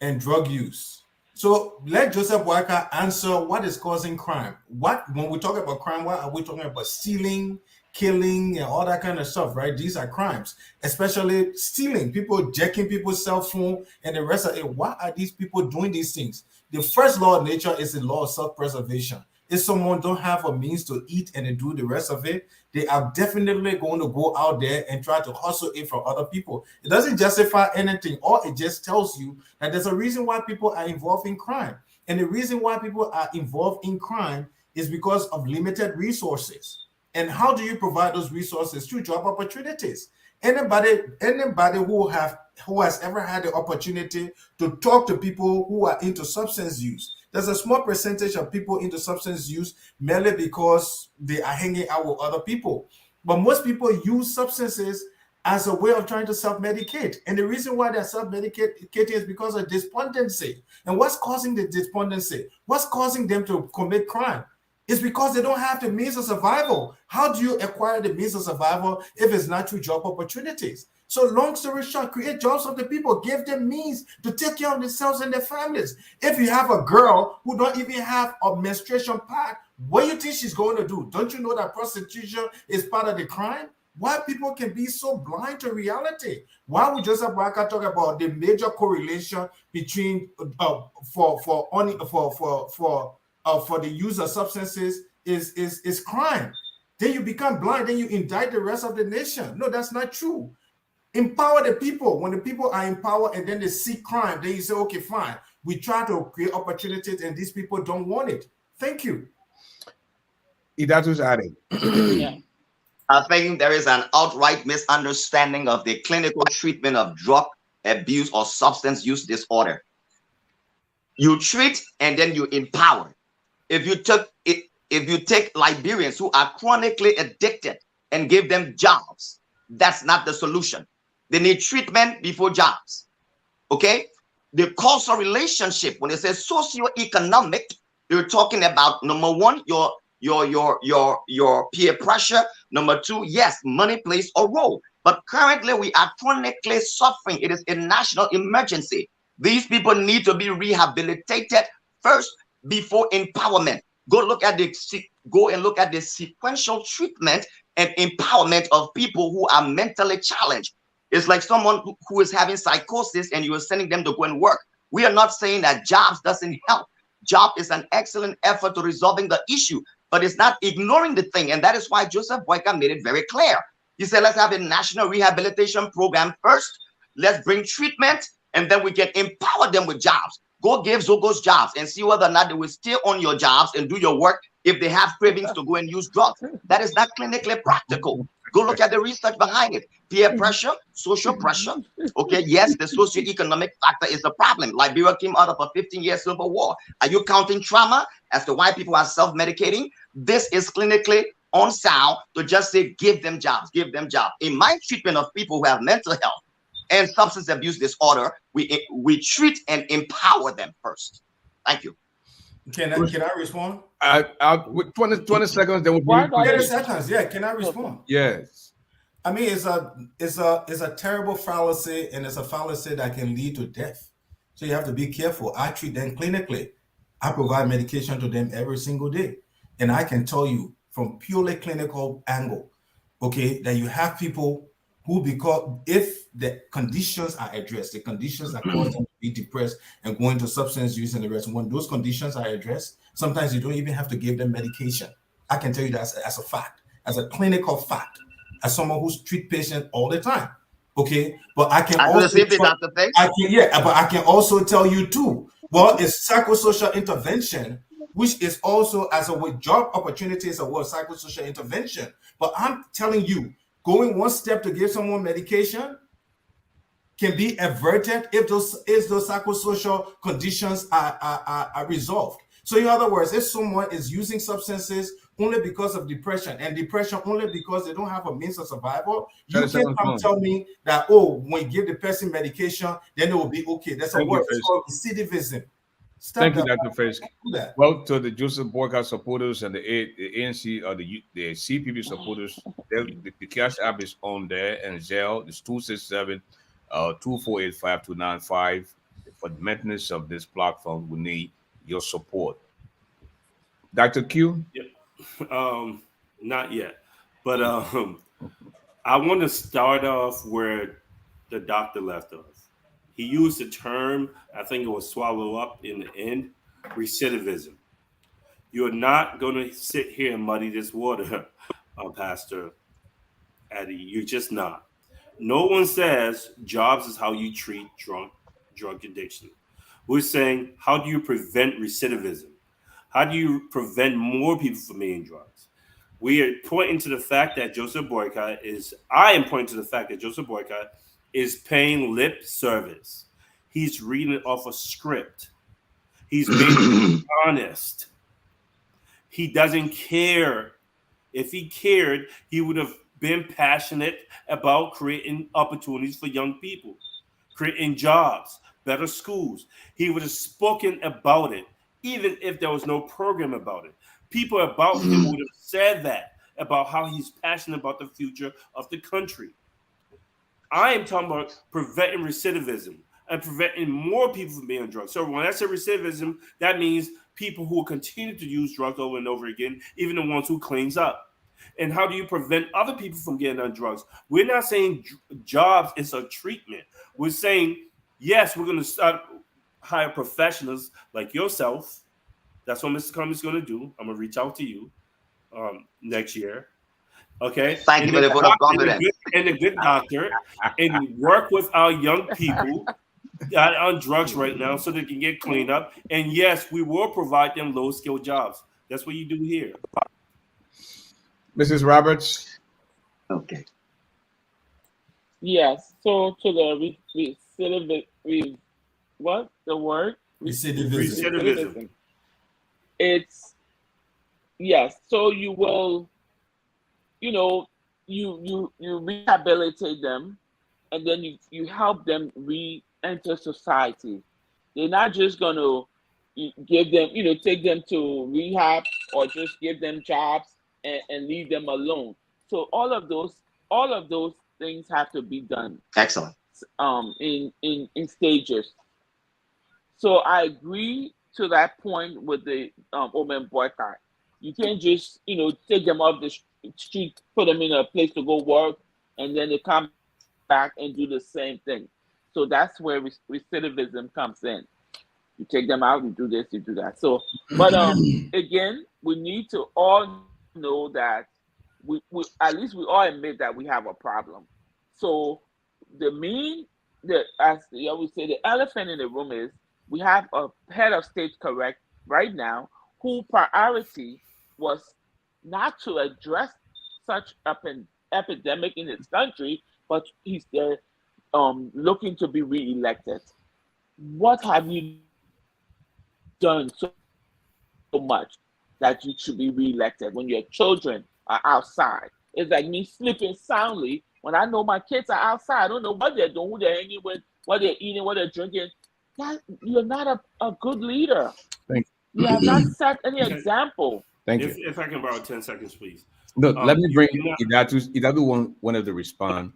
and drug use. So let Joseph Boycott answer what is causing crime. When we talk about crime, what are we talking about? Stealing, killing, and all that kind of stuff, right? These are crimes, especially stealing, people jacking people's cell phone and the rest of it. Why are these people doing these things? The first law of nature is the law of self-preservation. If someone don't have a means to eat and they do the rest of it, they are definitely going to go out there and try to hustle it from other people. It doesn't justify anything, or it just tells you that there's a reason why people are involved in crime. And the reason why people are involved in crime is because of limited resources. And how do you provide those resources? Through job opportunities. Anybody who has ever had the opportunity to talk to people who are into substance use, there's a small percentage of people into substance use merely because they are hanging out with other people. But most people use substances as a way of trying to self-medicate. And the reason why they're self-medicating is because of despondency. And what's causing the despondency? What's causing them to commit crime? It's because they don't have the means of survival. How do you acquire the means of survival if it's not through job opportunities? So long story short, create jobs for the people, give them means to take care of themselves and their families. If you have a girl who don't even have a menstruation pad, what do you think she's going to do? Don't you know that prostitution is part of the crime? Why people can be so blind to reality? Why would Joseph Boycott talk about the major correlation between for the use of substances is crime? Then you become blind, then you indict the rest of the nation. No, that's not true. Empower the people. When the people are empowered and then they see crime, then you say, okay, fine. We try to create opportunities and these people don't want it. Thank you. That's what's adding. Yeah. I think there is an outright misunderstanding of the clinical treatment of drug abuse or substance use disorder. You treat and then you empower. If you take Liberians who are chronically addicted and give them jobs, that's not the solution. They need treatment before jobs. Okay? The causal relationship, when it says socioeconomic, you're talking about number one, your peer pressure. Number two, yes, money plays a role. But currently we are chronically suffering. It is a national emergency. These people need to be rehabilitated first before empowerment. Go and look at the sequential treatment and empowerment of people who are mentally challenged. It's like someone who is having psychosis and you are sending them to go and work. We are not saying that jobs doesn't help. Job is an excellent effort to resolving the issue. but it's not ignoring the thing. And that is why Joseph Boyka made it very clear. He said, let's have a national rehabilitation program first. Let's bring treatment, and then we can empower them with jobs. Go give Zogos jobs and see whether or not they will stay on your jobs and do your work if they have cravings to go and use drugs. That is not clinically practical. Go look at the research behind it. Peer pressure, social pressure. Okay, yes, the socioeconomic factor is the problem. Liberia came out of a 15-year civil war. Are you counting trauma as to why people are self-medicating? This is clinically unsound to just say, give them jobs, give them jobs. In my treatment of people who have mental health and substance abuse disorder, we treat and empower them first. Thank you. Can I respond? With 20 seconds, then we'll Why be 30 seconds. Yeah, can I respond? Yes. I mean, it's a terrible fallacy, and it's a fallacy that can lead to death. So you have to be careful. I treat them clinically. I provide medication to them every single day, and I can tell you from purely clinical angle, okay, that you have people who, because if the conditions are addressed, the conditions that cause them to be depressed and go into substance use and the rest, when those conditions are addressed, sometimes you don't even have to give them medication. I can tell you that as a fact, as a clinical fact, as someone who's treat patients all the time. Okay, but I can also but I can also tell you too. Well, it's psychosocial intervention, which is also as a way job opportunities a word psychosocial intervention. But I'm telling you, going one step to give someone medication can be averted if those psychosocial conditions are resolved. So in other words, if someone is using substances only because of depression, and depression only because they don't have a means of survival, you can't come tell me that, oh, when you give the person medication, then it will be okay. That's a word. It's called recidivism. Thank you, Dr. Fisk. Well, to the Joseph Boyka supporters and the ANC or the CPP supporters, the cash app is on there, and Zelle is 267-2485-295. For the maintenance of this platform, we need your support. Dr. Q? Yep. Not yet, but I want to start off where the doctor left off. He used the term, I think it was swallow up in the end, recidivism. You're not going to sit here and muddy this water, Pastor Eddie. You're just not. No one says jobs is how you treat drug addiction. We're saying, how do you prevent recidivism? How do you prevent more people from being drugs? We are pointing to the fact that Joseph Boyka is paying lip service. He's reading off a script. He's being honest. He doesn't care. If he cared, he would have been passionate about creating opportunities for young people, creating jobs, better schools. He would have spoken about it, even if there was no program about it. People about him would have said that, about how he's passionate about the future of the country. I am talking about preventing recidivism and preventing more people from being on drugs. So when I say recidivism, that means people who will continue to use drugs over and over again, even the ones who cleans up. And how do you prevent other people from getting on drugs? We're not saying jobs is a treatment. We're saying, yes, we're going to start hire professionals like yourself. That's what Mr. Cummings is going to do. I'm going to reach out to you next year. Okay. Thank you for the vote of confidence. And a good doctor, and work with our young people that are on drugs right now so they can get cleaned up. And yes, we will provide them low-skilled jobs. That's what you do here. Mrs. Roberts. Okay. Yes. So to the recidivism, what the word? Recidivism. It's yes. So you will, you rehabilitate them, and then you help them re-enter society. They're not just gonna give them, take them to rehab or just give them jobs and leave them alone. So all of those things have to be done. Excellent. In stages. So I agree to that point with the Omen boycott. You can't just take them off the street, put them in a place to go work, and then they come back and do the same thing. So that's where recidivism comes in. You take them out, you do this, you do that. So, but again, we need to all know that we at least we all admit that we have a problem. So as you always say, the elephant in the room is we have a head of state, correct, right now, whose priority was not to address such an epidemic in his country, but he's there looking to be reelected. What have you done so much that you should be reelected when your children are outside? It's like me sleeping soundly when I know my kids are outside. I don't know what they're doing, who they're hanging with, what they're eating, what they're drinking. You're not a good leader. Thank you. have not set any example. Thank you. If I can borrow 10 seconds, please. No, let me bring Idatu wanted to respond.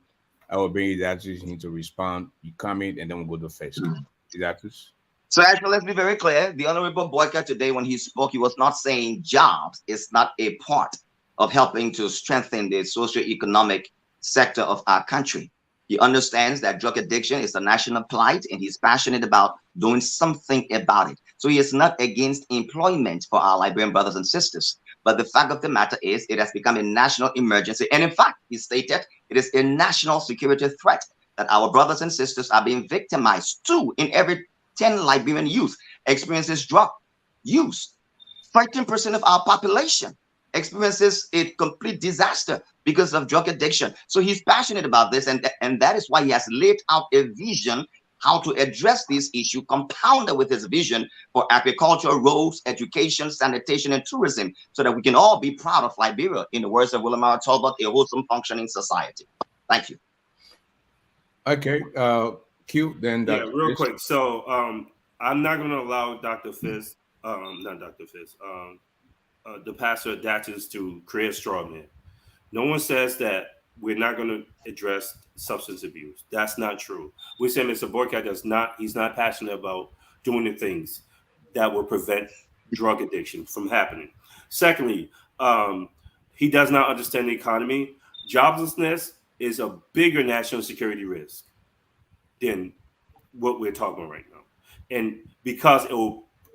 I will bring Idatu. You need to respond. You comment, and then we'll go to Facebook. Idatu. So actually, let's be very clear. The Honorable Boyka today, when he spoke, he was not saying jobs is not a part of helping to strengthen the socio-economic sector of our country. He understands that drug addiction is a national plight, and he's passionate about doing something about it. So he is not against employment for our Liberian brothers and sisters. But the fact of the matter is it has become a national emergency. And in fact, he stated it is a national security threat that our brothers and sisters are being victimized. 2 in every 10 Liberian youth experiences drug use. 13% of our population experiences a complete disaster because of drug addiction. So he's passionate about this, and that is why he has laid out a vision how to address this issue, compounded with his vision for agriculture, roads, education, sanitation, and tourism, so that we can all be proud of Liberia, in the words of Willamar Talbot, a wholesome functioning society. Thank you. Okay, Q, then yeah, real quick. So I'm not going to allow Dr. Fizz, not Dr. Fizz, the pastor Datches to create a straw man. No one says that we're not going to address substance abuse. That's not true. We're saying Mr. Boyka he's not passionate about doing the things that will prevent drug addiction from happening. Secondly, he does not understand the economy. Joblessness is a bigger national security risk than what we're talking about right now. And because it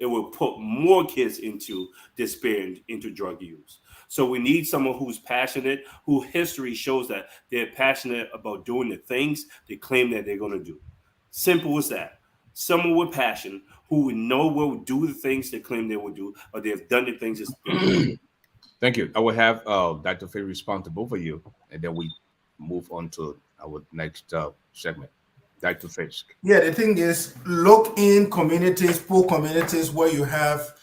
will put more kids into despair and into drug use. So we need someone who's passionate, who history shows that they're passionate about doing the things they claim that they're going to do. Simple as that. Someone with passion who we know will do the things they claim they will do, or they have done the things. Thank you. I will have Dr. Faye respond to both of you, and then we move on to our next segment. Dr. Fisk. Yeah, the thing is, look in communities, poor communities where you have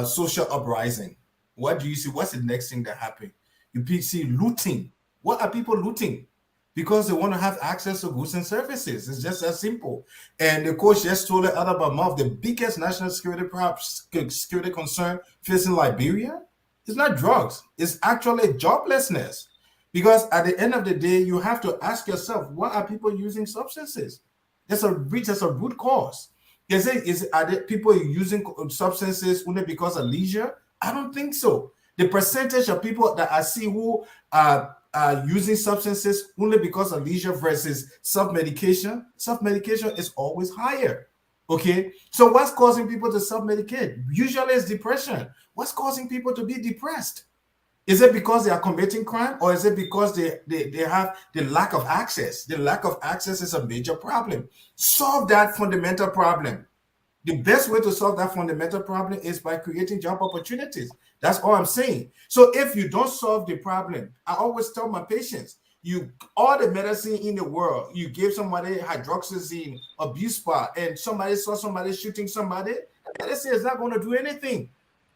social uprising. What do you see? What's the next thing that happens? You see looting. What are people looting? Because they want to have access to goods and services. It's just that simple. And the coach just told it out of my mouth. The biggest national security concern facing Liberia is not drugs. It's actually joblessness. Because at the end of the day, you have to ask yourself, what are people using substances? That's a root cause. Are there people using substances only because of leisure? I don't think so. The percentage of people that I see who are using substances only because of leisure versus self-medication is always higher. Okay, so what's causing people to self-medicate? Usually it's depression. What's causing people to be depressed? Is it because they are committing crime, or is it because they have the lack of access? The lack of access is a major problem. Solve that fundamental problem. The best way to solve that fundamental problem is by creating job opportunities. That's all I'm saying. So if you don't solve the problem, I always tell my patients, all the medicine in the world, you give somebody hydroxyzine, abuse spot, and somebody saw somebody shooting somebody, medicine is not going to do anything.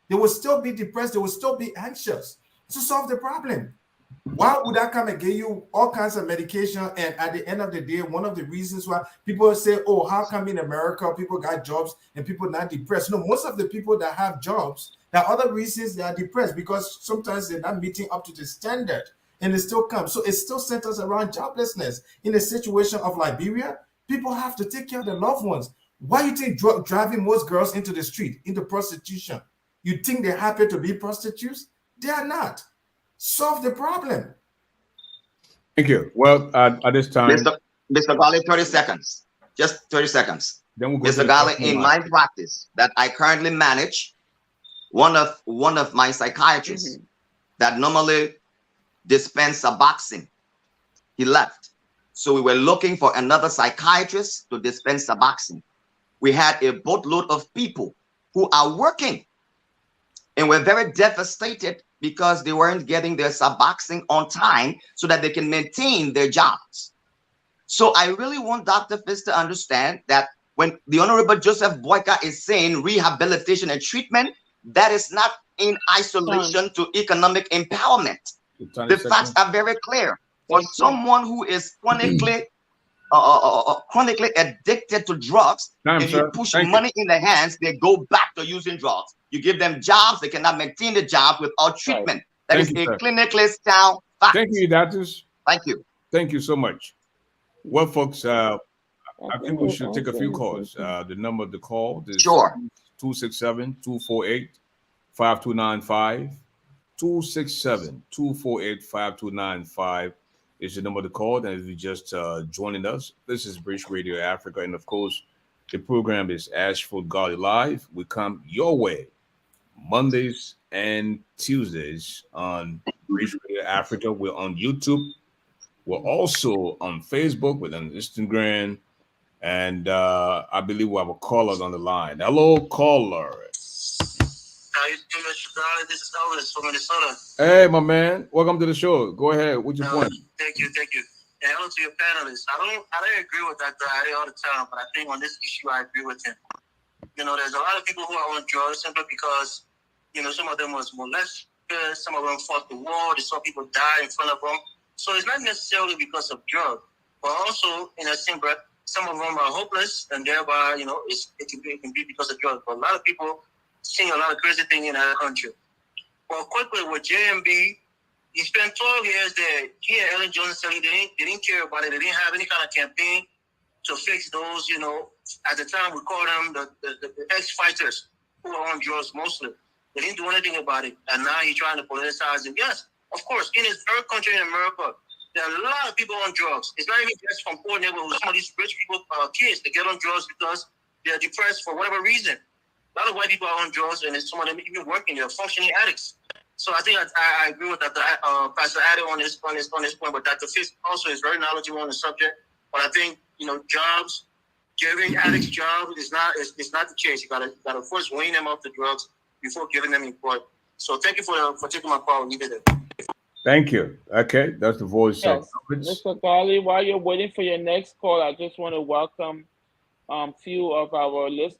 They will still be depressed. They will still be anxious. To solve the problem, why would I come and give you all kinds of medication? And at the end of the day, one of the reasons why people say, oh, how come in America people got jobs and people not depressed? No, most of the people that have jobs, there are other reasons they are depressed, because sometimes they're not meeting up to the standard, and it still comes. So it still centers around joblessness. In a situation of Liberia, people have to take care of their loved ones. Why you think driving most girls into the street, into prostitution? You think they're happy to be prostitutes? They are not. Solve the problem. Thank you. Well, at this time, Mr. Garley, 30 seconds. Just 30 seconds. Then we'll go Mr. Garley, in my practice that I currently manage, one of my psychiatrists that normally dispense Suboxone, he left. So we were looking for another psychiatrist to dispense Suboxone. We had a boatload of people who are working and were very devastated because they weren't getting their Suboxone on time so that they can maintain their jobs. So I really want Dr. Fitz to understand that when the Honorable Joseph Boyka is saying rehabilitation and treatment, that is not in isolation to economic empowerment. The facts are very clear. For someone who is chronically addicted to drugs, if you push money in their hands, they go back to using drugs. You give them jobs, they cannot maintain the job without treatment. That is a clinically sound fact. Thank you, doctors. Thank you. Thank you so much. Well, folks, I think we should take a few calls. The number to call is 267-248-5295. 267-248-5295 is the number to call. And if you just joining us, this is British Radio Africa. And of course, the program is ASHFORD GARLEY Live. We come your way Mondays and Tuesdays on British Radio Africa. We're on YouTube. We're also on Facebook, we're on Instagram, and I believe we have a caller on the line. Hello, caller. How you doing, Mr. Garley? This is Elvis from Minnesota. Hey, my man. Welcome to the show. Go ahead. What's your point? Thank you. And hello to your panelists. I don't agree with Dr. Ade all the time, but I think on this issue, I agree with him. You know, there's a lot of people who are on drugs simply because, you know, some of them was molested, some of them fought the war, they saw people die in front of them. So it's not necessarily because of drugs, but also in a same breath, some of them are hopeless, and thereby, you know, it can be because of drugs. But a lot of people seeing a lot of crazy things in our country. Well, quickly with JMB, he spent 12 years there. He and Ellen Johnson said they didn't care about it. They didn't have any kind of campaign to fix those, you know, at the time we called them the ex-fighters who are on drugs mostly. They didn't do anything about it. And now he's trying to politicize it. Yes, of course, in his own country in America, there are a lot of people on drugs. It's not even just from poor neighborhoods. Some of these rich people, kids, they get on drugs because they're depressed for whatever reason. A lot of white people are on drugs, and some of them even working. They're functioning addicts. So I think I agree with Dr. Pastor Ade on this point, but Dr. Fitz also is very knowledgeable on the subject. But I think, you know, jobs, giving addicts jobs is not the case. You gotta first wean them off the drugs before giving them employment. So thank you for taking my call. Leave it there. Thank you. Okay, that's the voice. Yes. Mr. Garley, while you're waiting for your next call, I just want to welcome few of our viewers.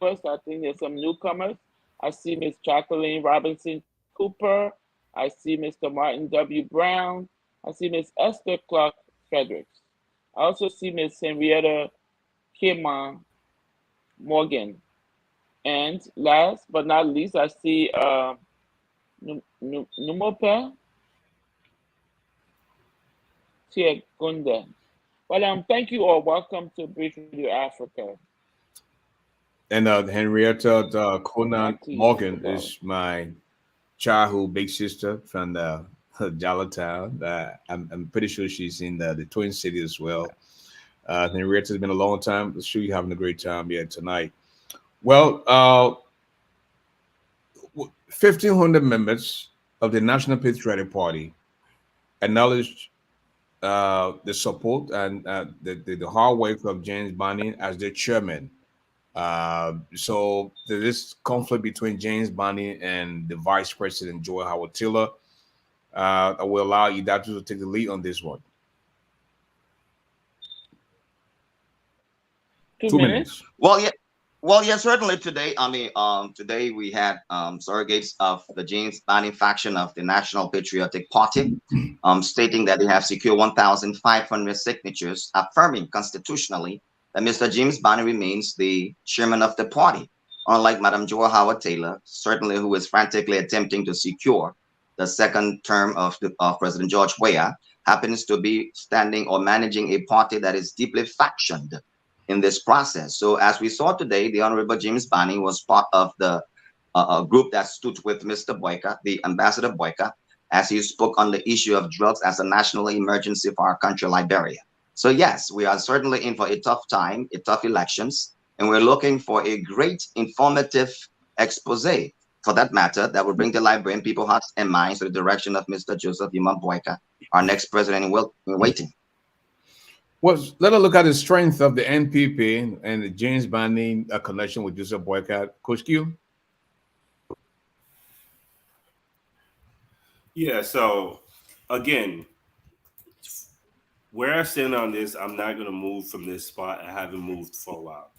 I think there's some newcomers. I see Miss Jacqueline Robinson Cooper. I see Mr. Martin W. Brown. I see Miss Esther Clark Fredericks. I also see Miss Henrietta Kima Morgan. And last but not least, I see Numope Tiegunda. Well, thank you all. Welcome to British Radio Africa. And Henrietta Kona Morgan is my childhood big sister from Jalatown. I'm pretty sure she's in the Twin City as well. Henrietta's been a long time. I'm sure you're having a great time here tonight. Well, 1,500 members of the National Patriotic Party acknowledged the support and the hard work of James Bani as their chairman. So there is conflict between James Bani and the Vice President Joy Howard Taylor. I will allow you, Doctor, to take the lead on this one. 2 minutes. Well, yeah, certainly today. I mean, today we had surrogates of the James Bani faction of the National Patriotic Party, stating that they have secured 1,500 signatures, affirming constitutionally that Mr. James Bani remains the chairman of the party, unlike Madam Joy Howard Taylor, certainly who is frantically attempting to secure the second term of President George Weah, happens to be standing or managing a party that is deeply factioned in this process. So as we saw today, the Honorable James Bani was part of the group that stood with Mr. Boyka, the Ambassador Boyka, as he spoke on the issue of drugs as a national emergency for our country, Liberia. So yes, we are certainly in for a tough time, a tough elections. and we're looking for a great informative expose. For that matter, that will bring the Liberian people hearts and minds to the direction of Mr. Joseph Yuma Boyka, our next president in waiting. Well, let us look at the strength of the NPP and the James Bani connection with Joseph Boycott. Coach Q? Yeah, so again, where I stand on this, I'm not going to move from this spot. I haven't moved for a while.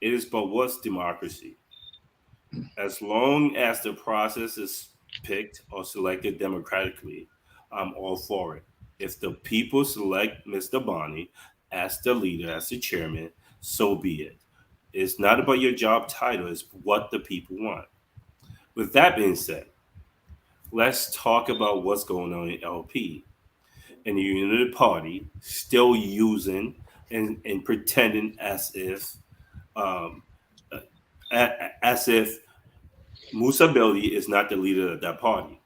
It is, but what's democracy? As long as the process is picked or selected democratically, I'm all for it. If the people select Mr. Bonney as the leader, as the chairman, so be it. It's not about your job title, it's what the people want. With that being said, let's talk about what's going on in LP. And the United Party still using and pretending as if Musa Belli is not the leader of that party.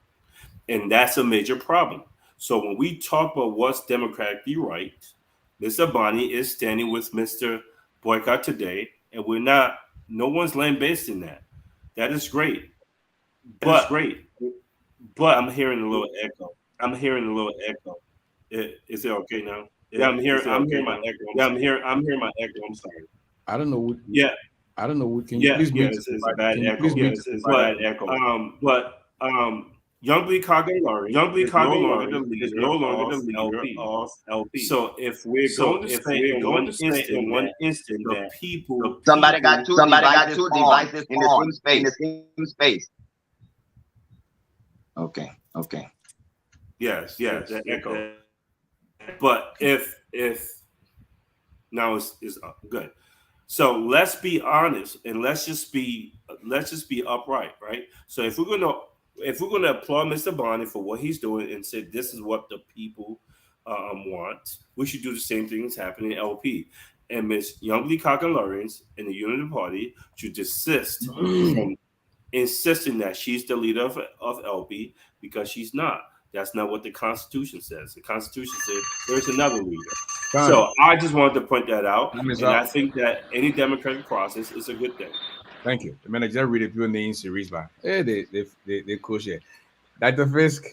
And that's a major problem. So when we talk about what's democratically right, Mr. Bonney is standing with Mr. Boycott today, and no one's laying based in that. That is great. But I'm hearing a little echo. Is it okay now? Yeah, I'm hearing my echo. I'm hearing my echo. I'm sorry. I don't know. I don't know. Can you please it's a bad echo. It's a bad echo. But Young Lee Kagan is no longer the leader of LP. So if we're going to say in one instant that people Somebody got to divide this in the same space. Okay. Yes, that echo. But if now it's good. So let's be honest and let's just be upright, right? So if we're gonna applaud Mr. Bonney for what he's doing and say this is what the people want, we should do the same thing that's happening in LP. And Ms. Youngly Kagan Lawrence and the Unity Party should desist from insisting that she's the leader of LP because she's not. That's not what the Constitution says. The Constitution says there's another leader. So I just wanted to point that out, and I think that any democratic process is a good thing. Thank you. The manager read it in the series back. Hey, they coach it. Dr. Fisk.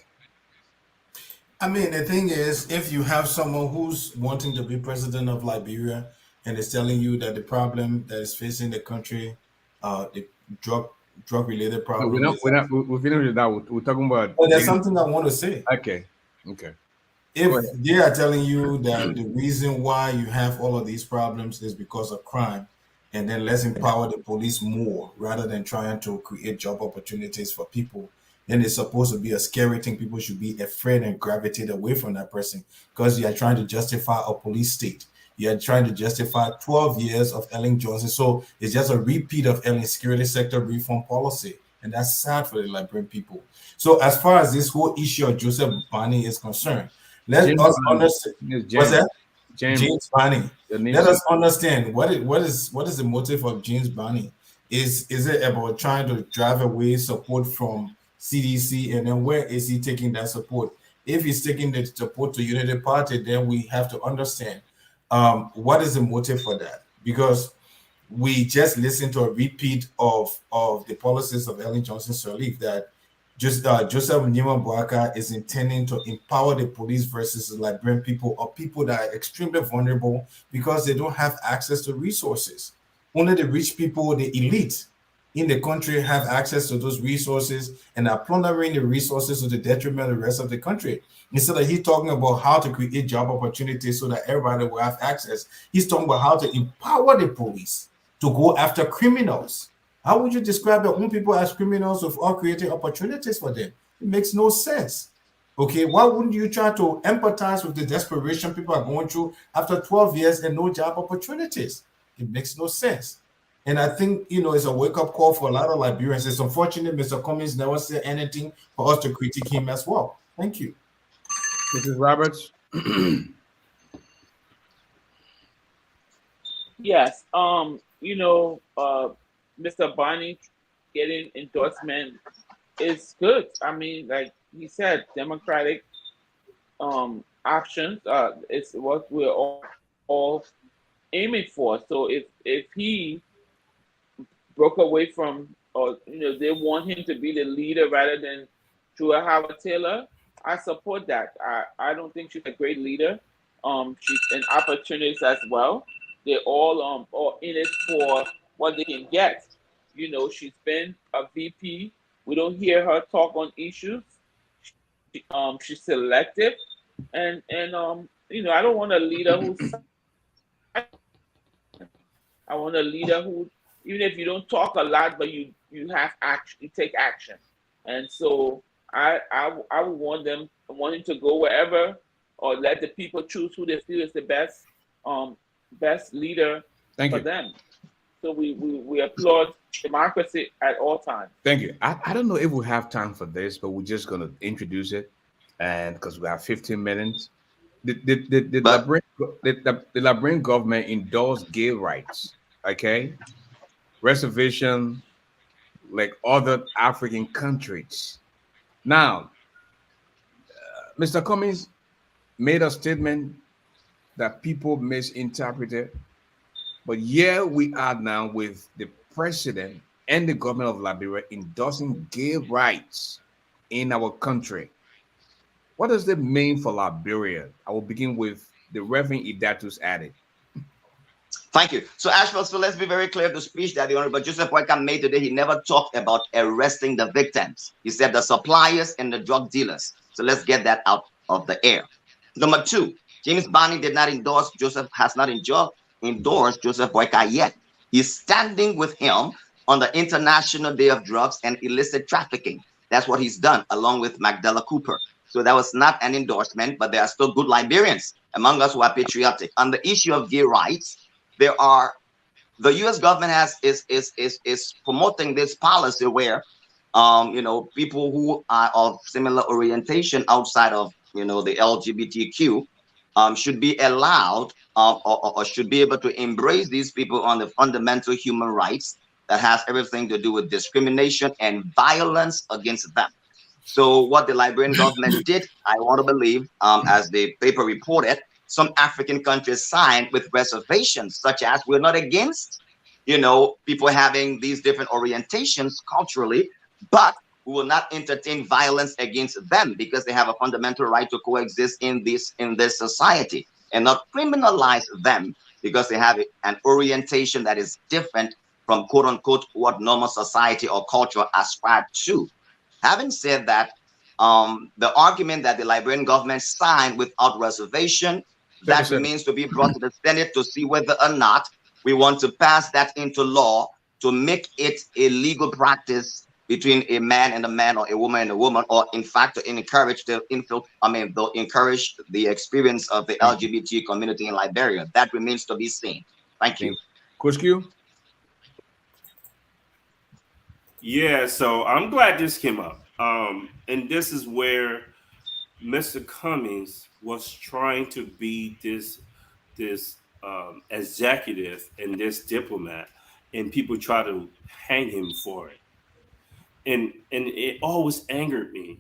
I mean, the thing is, if you have someone who's wanting to be president of Liberia and is telling you that the problem that is facing the country, the drug-related problem. No, we're finished with that. We're talking about. But there's something I want to say. Okay. If they are telling you that the reason why you have all of these problems is because of crime, and then let's empower the police more rather than trying to create job opportunities for people, then it's supposed to be a scary thing. People should be afraid and gravitate away from that person because you are trying to justify a police state. You are trying to justify 12 years of Ellen Johnson. So it's just a repeat of Ellen's security sector reform policy. And that's sad for the Liberian people. So as far as this whole issue of Joseph Bonney is concerned, let us understand. What's that? James Bonney. Let us understand what is the motive of James Bonney. Is it about trying to drive away support from CDC, and then where is he taking that support? If he's taking the support to Unity Party, then we have to understand what is the motive for that, because we just listened to a repeat of the policies of Ellen Johnson Sirleaf that Joseph Nima Boaka is intending to empower the police versus the Liberian people, or people that are extremely vulnerable because they don't have access to resources. Only the rich people, the elite in the country, have access to those resources and are plundering the resources to the detriment of the rest of the country. Instead of he talking about how to create job opportunities so that everybody will have access, he's talking about how to empower the police to go after criminals. How would you describe your own people as criminals without creating opportunities for them? It makes no sense. Okay, why wouldn't you try to empathize with the desperation people are going through after 12 years and no job opportunities? It makes no sense. And I think, it's a wake-up call for a lot of Liberians. It's unfortunate Mr. Cummings never said anything for us to critique him as well. Thank you. Mrs. Roberts. Yes. Mr. Bonney getting endorsement is good. I mean, like he said, democratic options. It's what we're all aiming for. So if he broke away from, or they want him to be the leader rather than Drew Howard Taylor, I support that. I don't think she's a great leader. She's an opportunist as well. They're all in it for what they can get. She's been a VP. We don't hear her talk on issues. She's selective, and I don't want a leader who's I want a leader who, even if you don't talk a lot, but you have action, you take action. And so I would want him to go wherever, or let the people choose who they feel is the best leader Thank for you. them. So we applaud democracy at all times. Thank you. I don't know if we have time for this, but we're just going to introduce it, and because we have 15 minutes. The But Liberian government endorsed gay rights, okay? Reservation, like other African countries. Now, Mr. Cummings made a statement that people misinterpreted, but here we are now with the president and the government of Liberia endorsing gay rights in our country. What does that mean for Liberia? I will begin with the Reverend Idatus added. thank you. So, Ashford, so let's be very clear. The speech that the Honorable Joseph Boyka made today, he never talked about arresting the victims. He said the suppliers and the drug dealers. So let's get that out of the air. Number two, James Barney did not endorse Joseph, has not endorsed Joseph Boyka yet. He's standing with him on the International Day of Drugs and Illicit Trafficking. That's what he's done, along with Magdala Cooper. So that was not an endorsement, but there are still good Liberians among us who are patriotic. On the issue of gay rights, the U.S. government is promoting this policy where people who are of similar orientation outside of the LGBTQ should be allowed or should be able to embrace these people on the fundamental human rights that has everything to do with discrimination and violence against them. So what the Liberian government did, I want to believe, as the paper reported, some African countries signed with reservations, such as we're not against, people having these different orientations culturally, but we will not entertain violence against them because they have a fundamental right to coexist in this society, and not criminalize them because they have an orientation that is different from quote unquote what normal society or culture ascribe to. Having said that, the argument that the Liberian government signed without reservation, that remains to be brought to the Senate to see whether or not we want to pass that into law to make it a legal practice between a man and a man, or a woman and a woman, or in fact to encourage they'll encourage the experience of the LGBT community in Liberia. That remains to be seen. Thank you. Coach Q? Yeah, so I'm glad this came up. And this is where Mr. Cummings was trying to be this executive and this diplomat, and people try to hang him for it. And it always angered me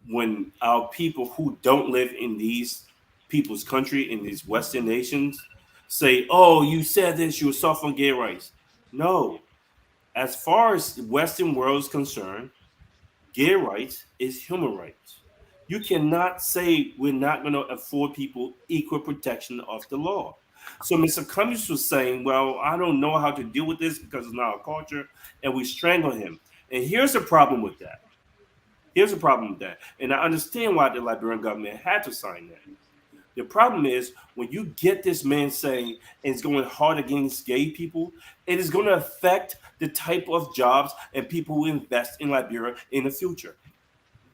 when our people who don't live in these people's country, in these Western nations, say, "Oh, you said this, you were soft on gay rights." No, as far as the Western world is concerned, gay rights is human rights. You cannot say we're not going to afford people equal protection of the law. So Mr. Cummings was saying, well, I don't know how to deal with this because it's not our culture, and we strangle him. And here's the problem with that. And I understand why the Liberian government had to sign that. The problem is when you get this man saying and it's going hard against gay people, it is going to affect the type of jobs and people who invest in Liberia in the future.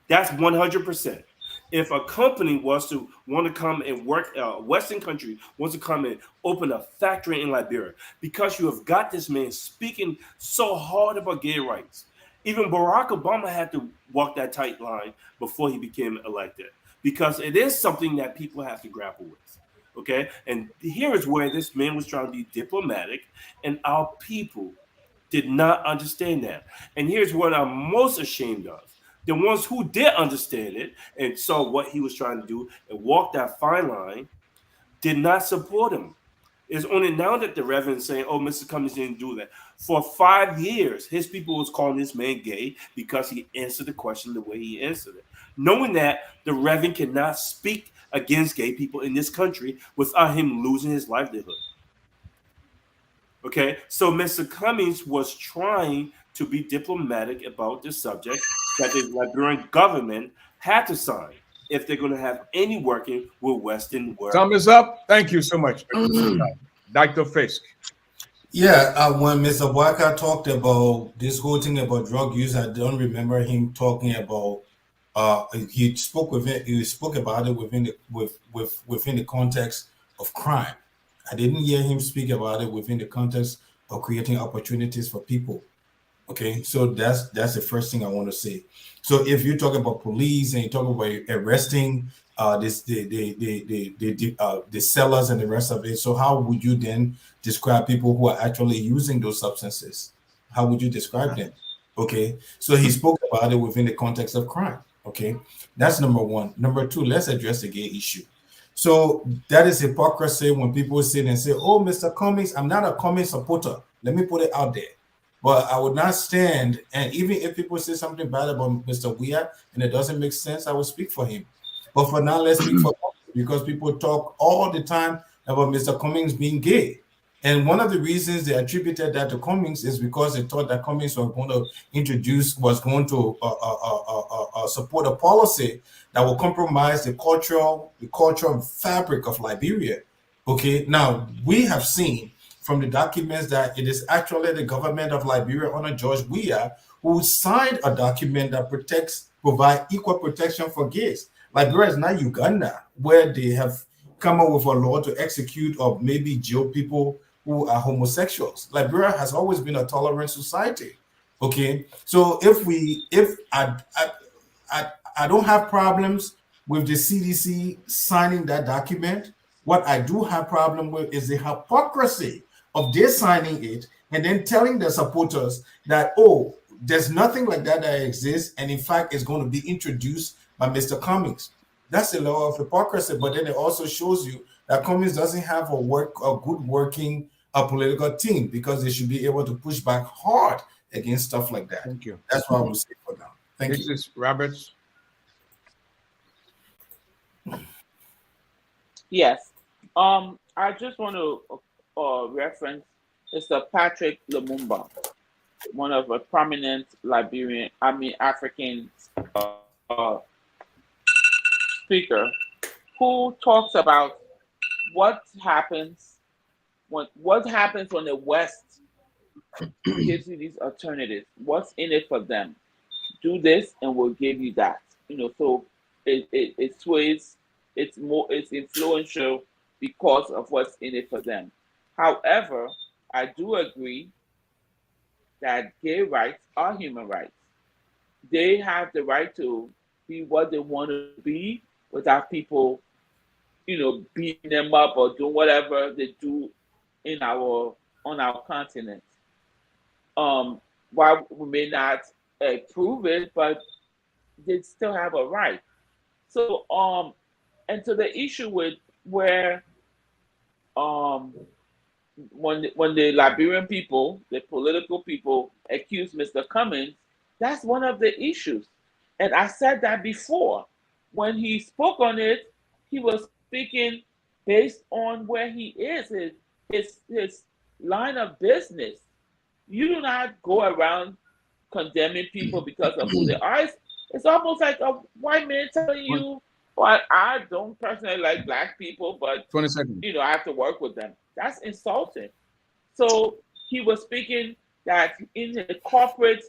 That's 100%. If a company was to want to come and work, a Western country wants to come and open a factory in Liberia, because you have got this man speaking so hard about gay rights. Even Barack Obama had to walk that tight line before he became elected, because it is something that people have to grapple with. Okay. And here is where this man was trying to be diplomatic, and our people did not understand that. And here's what I'm most ashamed of. The ones who did understand it and saw what he was trying to do and walk that fine line did not support him. It's only now that the Reverend saying, "Oh, Mr. Cummings didn't do that." For 5 years, his people was calling this man gay because he answered the question the way he answered it, knowing that the Reverend cannot speak against gay people in this country without him losing his livelihood. Okay, so Mr. Cummings was trying to be diplomatic about the subject that the Liberian government had to sign if they're going to have any working with Western world. Time is up. Thank you so much, Dr. Fisk. Yeah, when Mr. Walker talked about this whole thing about drug use, I don't remember him talking about. He spoke about it within the context of crime. I didn't hear him speak about it within the context of creating opportunities for people. Okay, so that's the first thing I want to say. So if you talk about police and you talk about arresting the sellers and the rest of it, so how would you then describe people who are actually using those substances? How would you describe them? Okay, so he spoke about it within the context of crime. Okay, that's number one. Number two, let's address the gay issue. So that is hypocrisy when people sit and say, "Oh, Mr. Cummings, I'm not a Cummings supporter." Let me put it out there. But I would not stand, and even if people say something bad about Mr. Weir and it doesn't make sense, I will speak for him. But for now, let's speak for Cummings, because people talk all the time about Mr. Cummings being gay. And one of the reasons they attributed that to Cummings is because they thought that Cummings was going to support a policy that will compromise the cultural fabric of Liberia. Okay, now we have seen from the documents that it is actually the government of Liberia under George Weah who signed a document that provide equal protection for gays. Liberia is not Uganda, where they have come up with a law to execute or maybe jail people who are homosexuals. Liberia has always been a tolerant society. Okay, so if I don't have problems with the CDC signing that document. What I do have problem with is the hypocrisy of their signing it and then telling the supporters that, oh, there's nothing like that exists, and in fact, it's going to be introduced by Mr. Cummings. That's a law of hypocrisy, but then it also shows you that Cummings doesn't have a good working political team, because they should be able to push back hard against stuff like that. Thank you. That's what I would say for now. Thank you. This is Roberts. Yes. I just want to reference Mr. Patrick Lumumba, one of a prominent African speaker, who talks about what happens when the West gives you these alternatives. What's in it for them? Do this, and we'll give you that. So it sways. It's influential because of what's in it for them. However, I do agree that gay rights are human rights. They have the right to be what they want to be without people, beating them up or doing whatever they do on our continent. While we may not approve it, but they still have a right. So, and to the issue with where, when the Liberian people, the political people, accuse Mr. Cummings, that's one of the issues. And I said that before. When he spoke on it, he was speaking based on where he is, his line of business. You do not go around condemning people because of who they are. It's almost like a white man telling you, well, I don't personally like Black people, but 20 seconds. I have to work with them. That's insulting. So he was speaking that in a corporate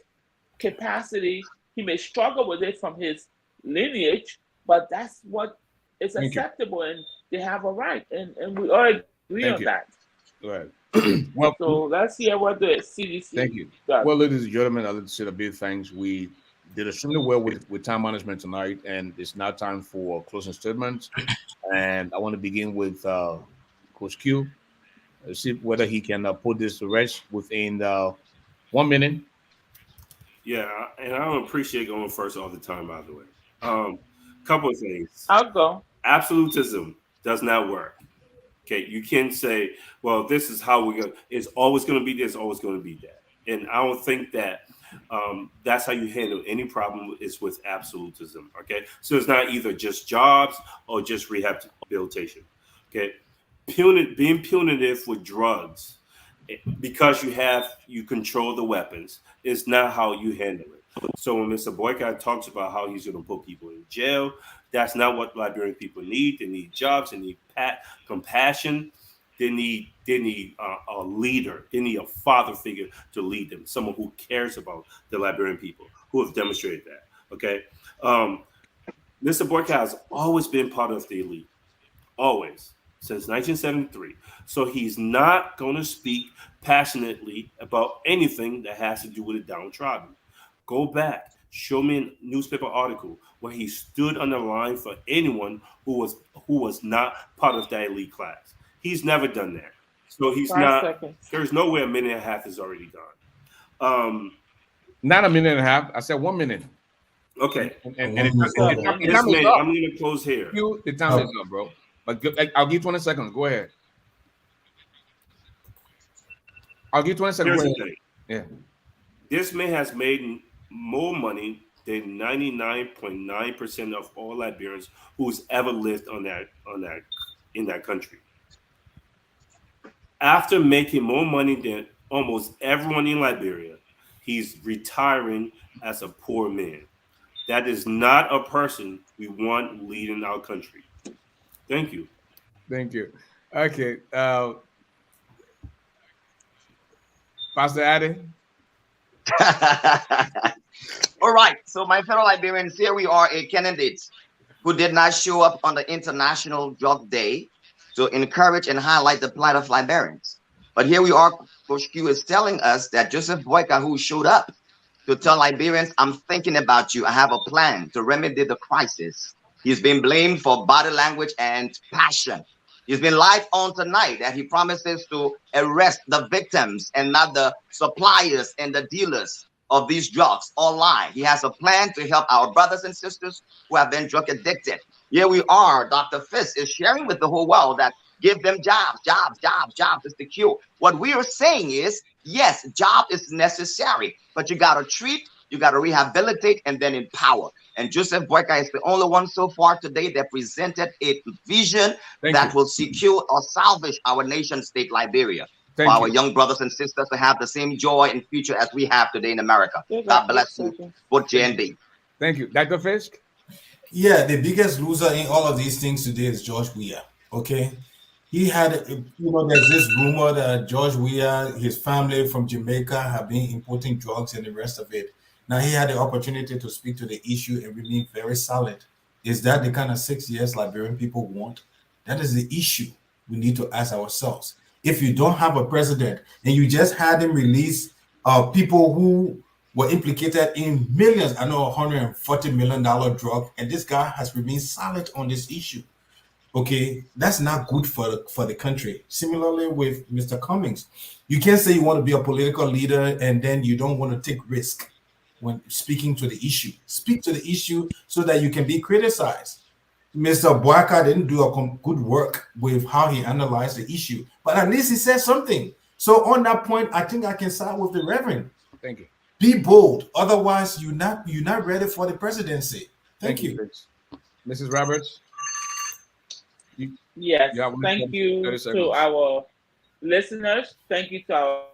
capacity, he may struggle with it from his lineage, but that's what is acceptable, and they have a right, and we all agree on that. Right. Well, so let's hear what the CDC. Thank you. does. Well, ladies and gentlemen, I'd like to say a big thanks. We did extremely well with time management tonight, and it's now time for closing statements. And I want to begin with Coach Q. Let's see whether he can put this to rest within 1 minute. Yeah, and I don't appreciate going first all the time, by the way. Couple of things. I'll go. Absolutism does not work. Okay, you can't say, well, this is how we're going to, it's always going to be this, always going to be that. And I don't think that that's how you handle any problem is with absolutism. Okay, so it's not either just jobs or just rehabilitation. Okay, being punitive with drugs because you control the weapons is not how you handle it. So when Mr. Boycott talks about how he's going to put people in jail, that's not what Liberian people need. They need jobs. They need compassion. They need a leader. They need a father figure to lead them, someone who cares about the Liberian people, who have demonstrated that. Okay, Mr. Boycott has always been part of the elite, always since 1973. So he's not going to speak passionately about anything that has to do with the downtrodden. Go back, show me a newspaper article where he stood on the line for anyone who was not part of that elite class. He's never done that. So he's 5 not. seconds. There's no way a minute and a half is already gone. Not a minute and a half. I said 1 minute. Okay. And I'm going to close here. The time is up, bro. But I'll give 20 seconds. Go ahead. I'll give 20 seconds. Here's the thing. Yeah. This man has made more money than 99.9% of all Liberians who's ever lived in that country. After making more money than almost everyone in Liberia, he's retiring as a poor man. That is not a person we want leading our country. Thank you. Thank you. Okay. Pastor Addy. All right. So, my fellow Liberians, here we are, a candidate who did not show up on the International Drug Day to encourage and highlight the plight of Liberians. But here we are, Coach Q is telling us that Joseph Boyka, who showed up to tell Liberians, I'm thinking about you. I have a plan to remedy the crisis. He's been blamed for body language and passion. He's been live on tonight that he promises to arrest the victims and not the suppliers and the dealers of these drugs. All lie. He has a plan to help our brothers and sisters who have been drug addicted. Here we are. Dr. Fisk is sharing with the whole world that give them jobs is the cure. What we are saying is, yes, job is necessary, but you got to treat, you got to rehabilitate, and then empower. And Joseph Boyka is the only one so far today that presented a vision that will secure or salvage our nation state, Liberia. For our young brothers and sisters to have the same joy and future as we have today in America. God bless you. Vote JNB. Thank you. Dr. Fisk? Yeah, the biggest loser in all of these things today is George Weah. Okay. He had, there's this rumor that George Weah, his family from Jamaica, have been importing drugs and the rest of it. Now he had the opportunity to speak to the issue and remain very solid. Is that the kind of 6 years Liberian people want? That is the issue we need to ask ourselves. If you don't have a president and you just had him release people who were implicated in millions, I know $140 million drug, and this guy has remained silent on this issue. Okay, that's not good for the country. Similarly with Mr. Cummings, you can't say you want to be a political leader and then you don't want to take risk when speaking to the issue. Speak to the issue so that you can be criticized. Mr. Boyka didn't do a good work with how he analyzed the issue, but at least he said something. So on that point, I think I can side with the Reverend. Thank you. Be bold. Otherwise, you're not ready for the presidency. Thank you. Mrs. Roberts. Yes. Thank you to our listeners. Thank you to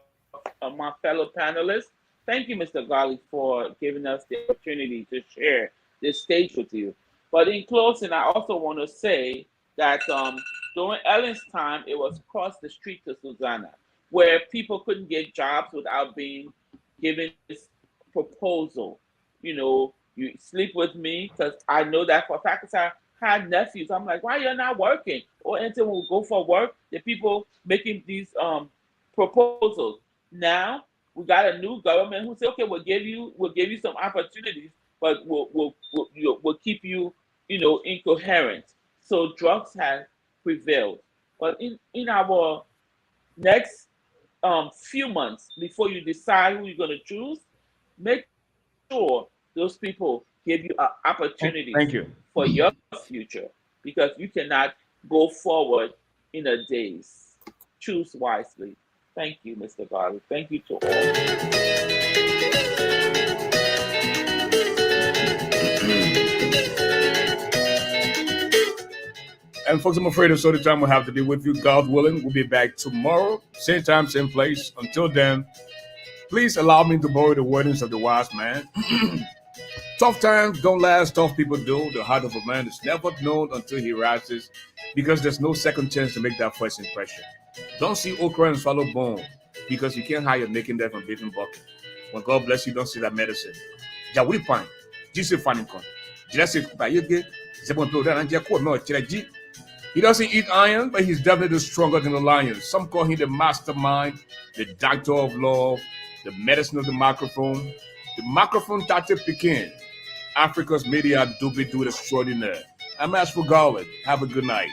my fellow panelists. Thank you, Mr. Garley, for giving us the opportunity to share this stage with you. But in closing, I also want to say that during Ellen's time, it was across the street to Susanna, where people couldn't get jobs without being given this proposal. You sleep with me, because I know that for a fact, because I had nephews. I'm like, why you're not working? Or until we'll go for work, the people making these proposals. Now we got a new government who say, okay, we'll give you some opportunities, but we'll keep you incoherent. So drugs have prevailed. But in our next few months, before you decide who you're going to choose, make sure those people give you an opportunity Thank you. for your future, because you cannot go forward days. Choose wisely. Thank you, Mr. Garley. Thank you to all. And folks, I'm afraid that's all the time we'll have to be with you. God willing, we'll be back tomorrow, same time, same place. Until then, please allow me to borrow the wordings of the wise man. Tough times don't last, tough people do. The heart of a man is never known until he rises, because there's no second chance to make that first impression. Don't see okra and swallow bone, because you can't hide your naked death from beating bucket. When God bless you, don't see that medicine. Jawi pine, Jesus finding con. Jurassic by you get, he doesn't eat iron, but he's definitely stronger than the lion. Some call him the mastermind, the doctor of love, the medicine of the microphone. The microphone Tate Pekin. Africa's media do extraordinaire. I'm ASHFORD GARLEY. Have a good night.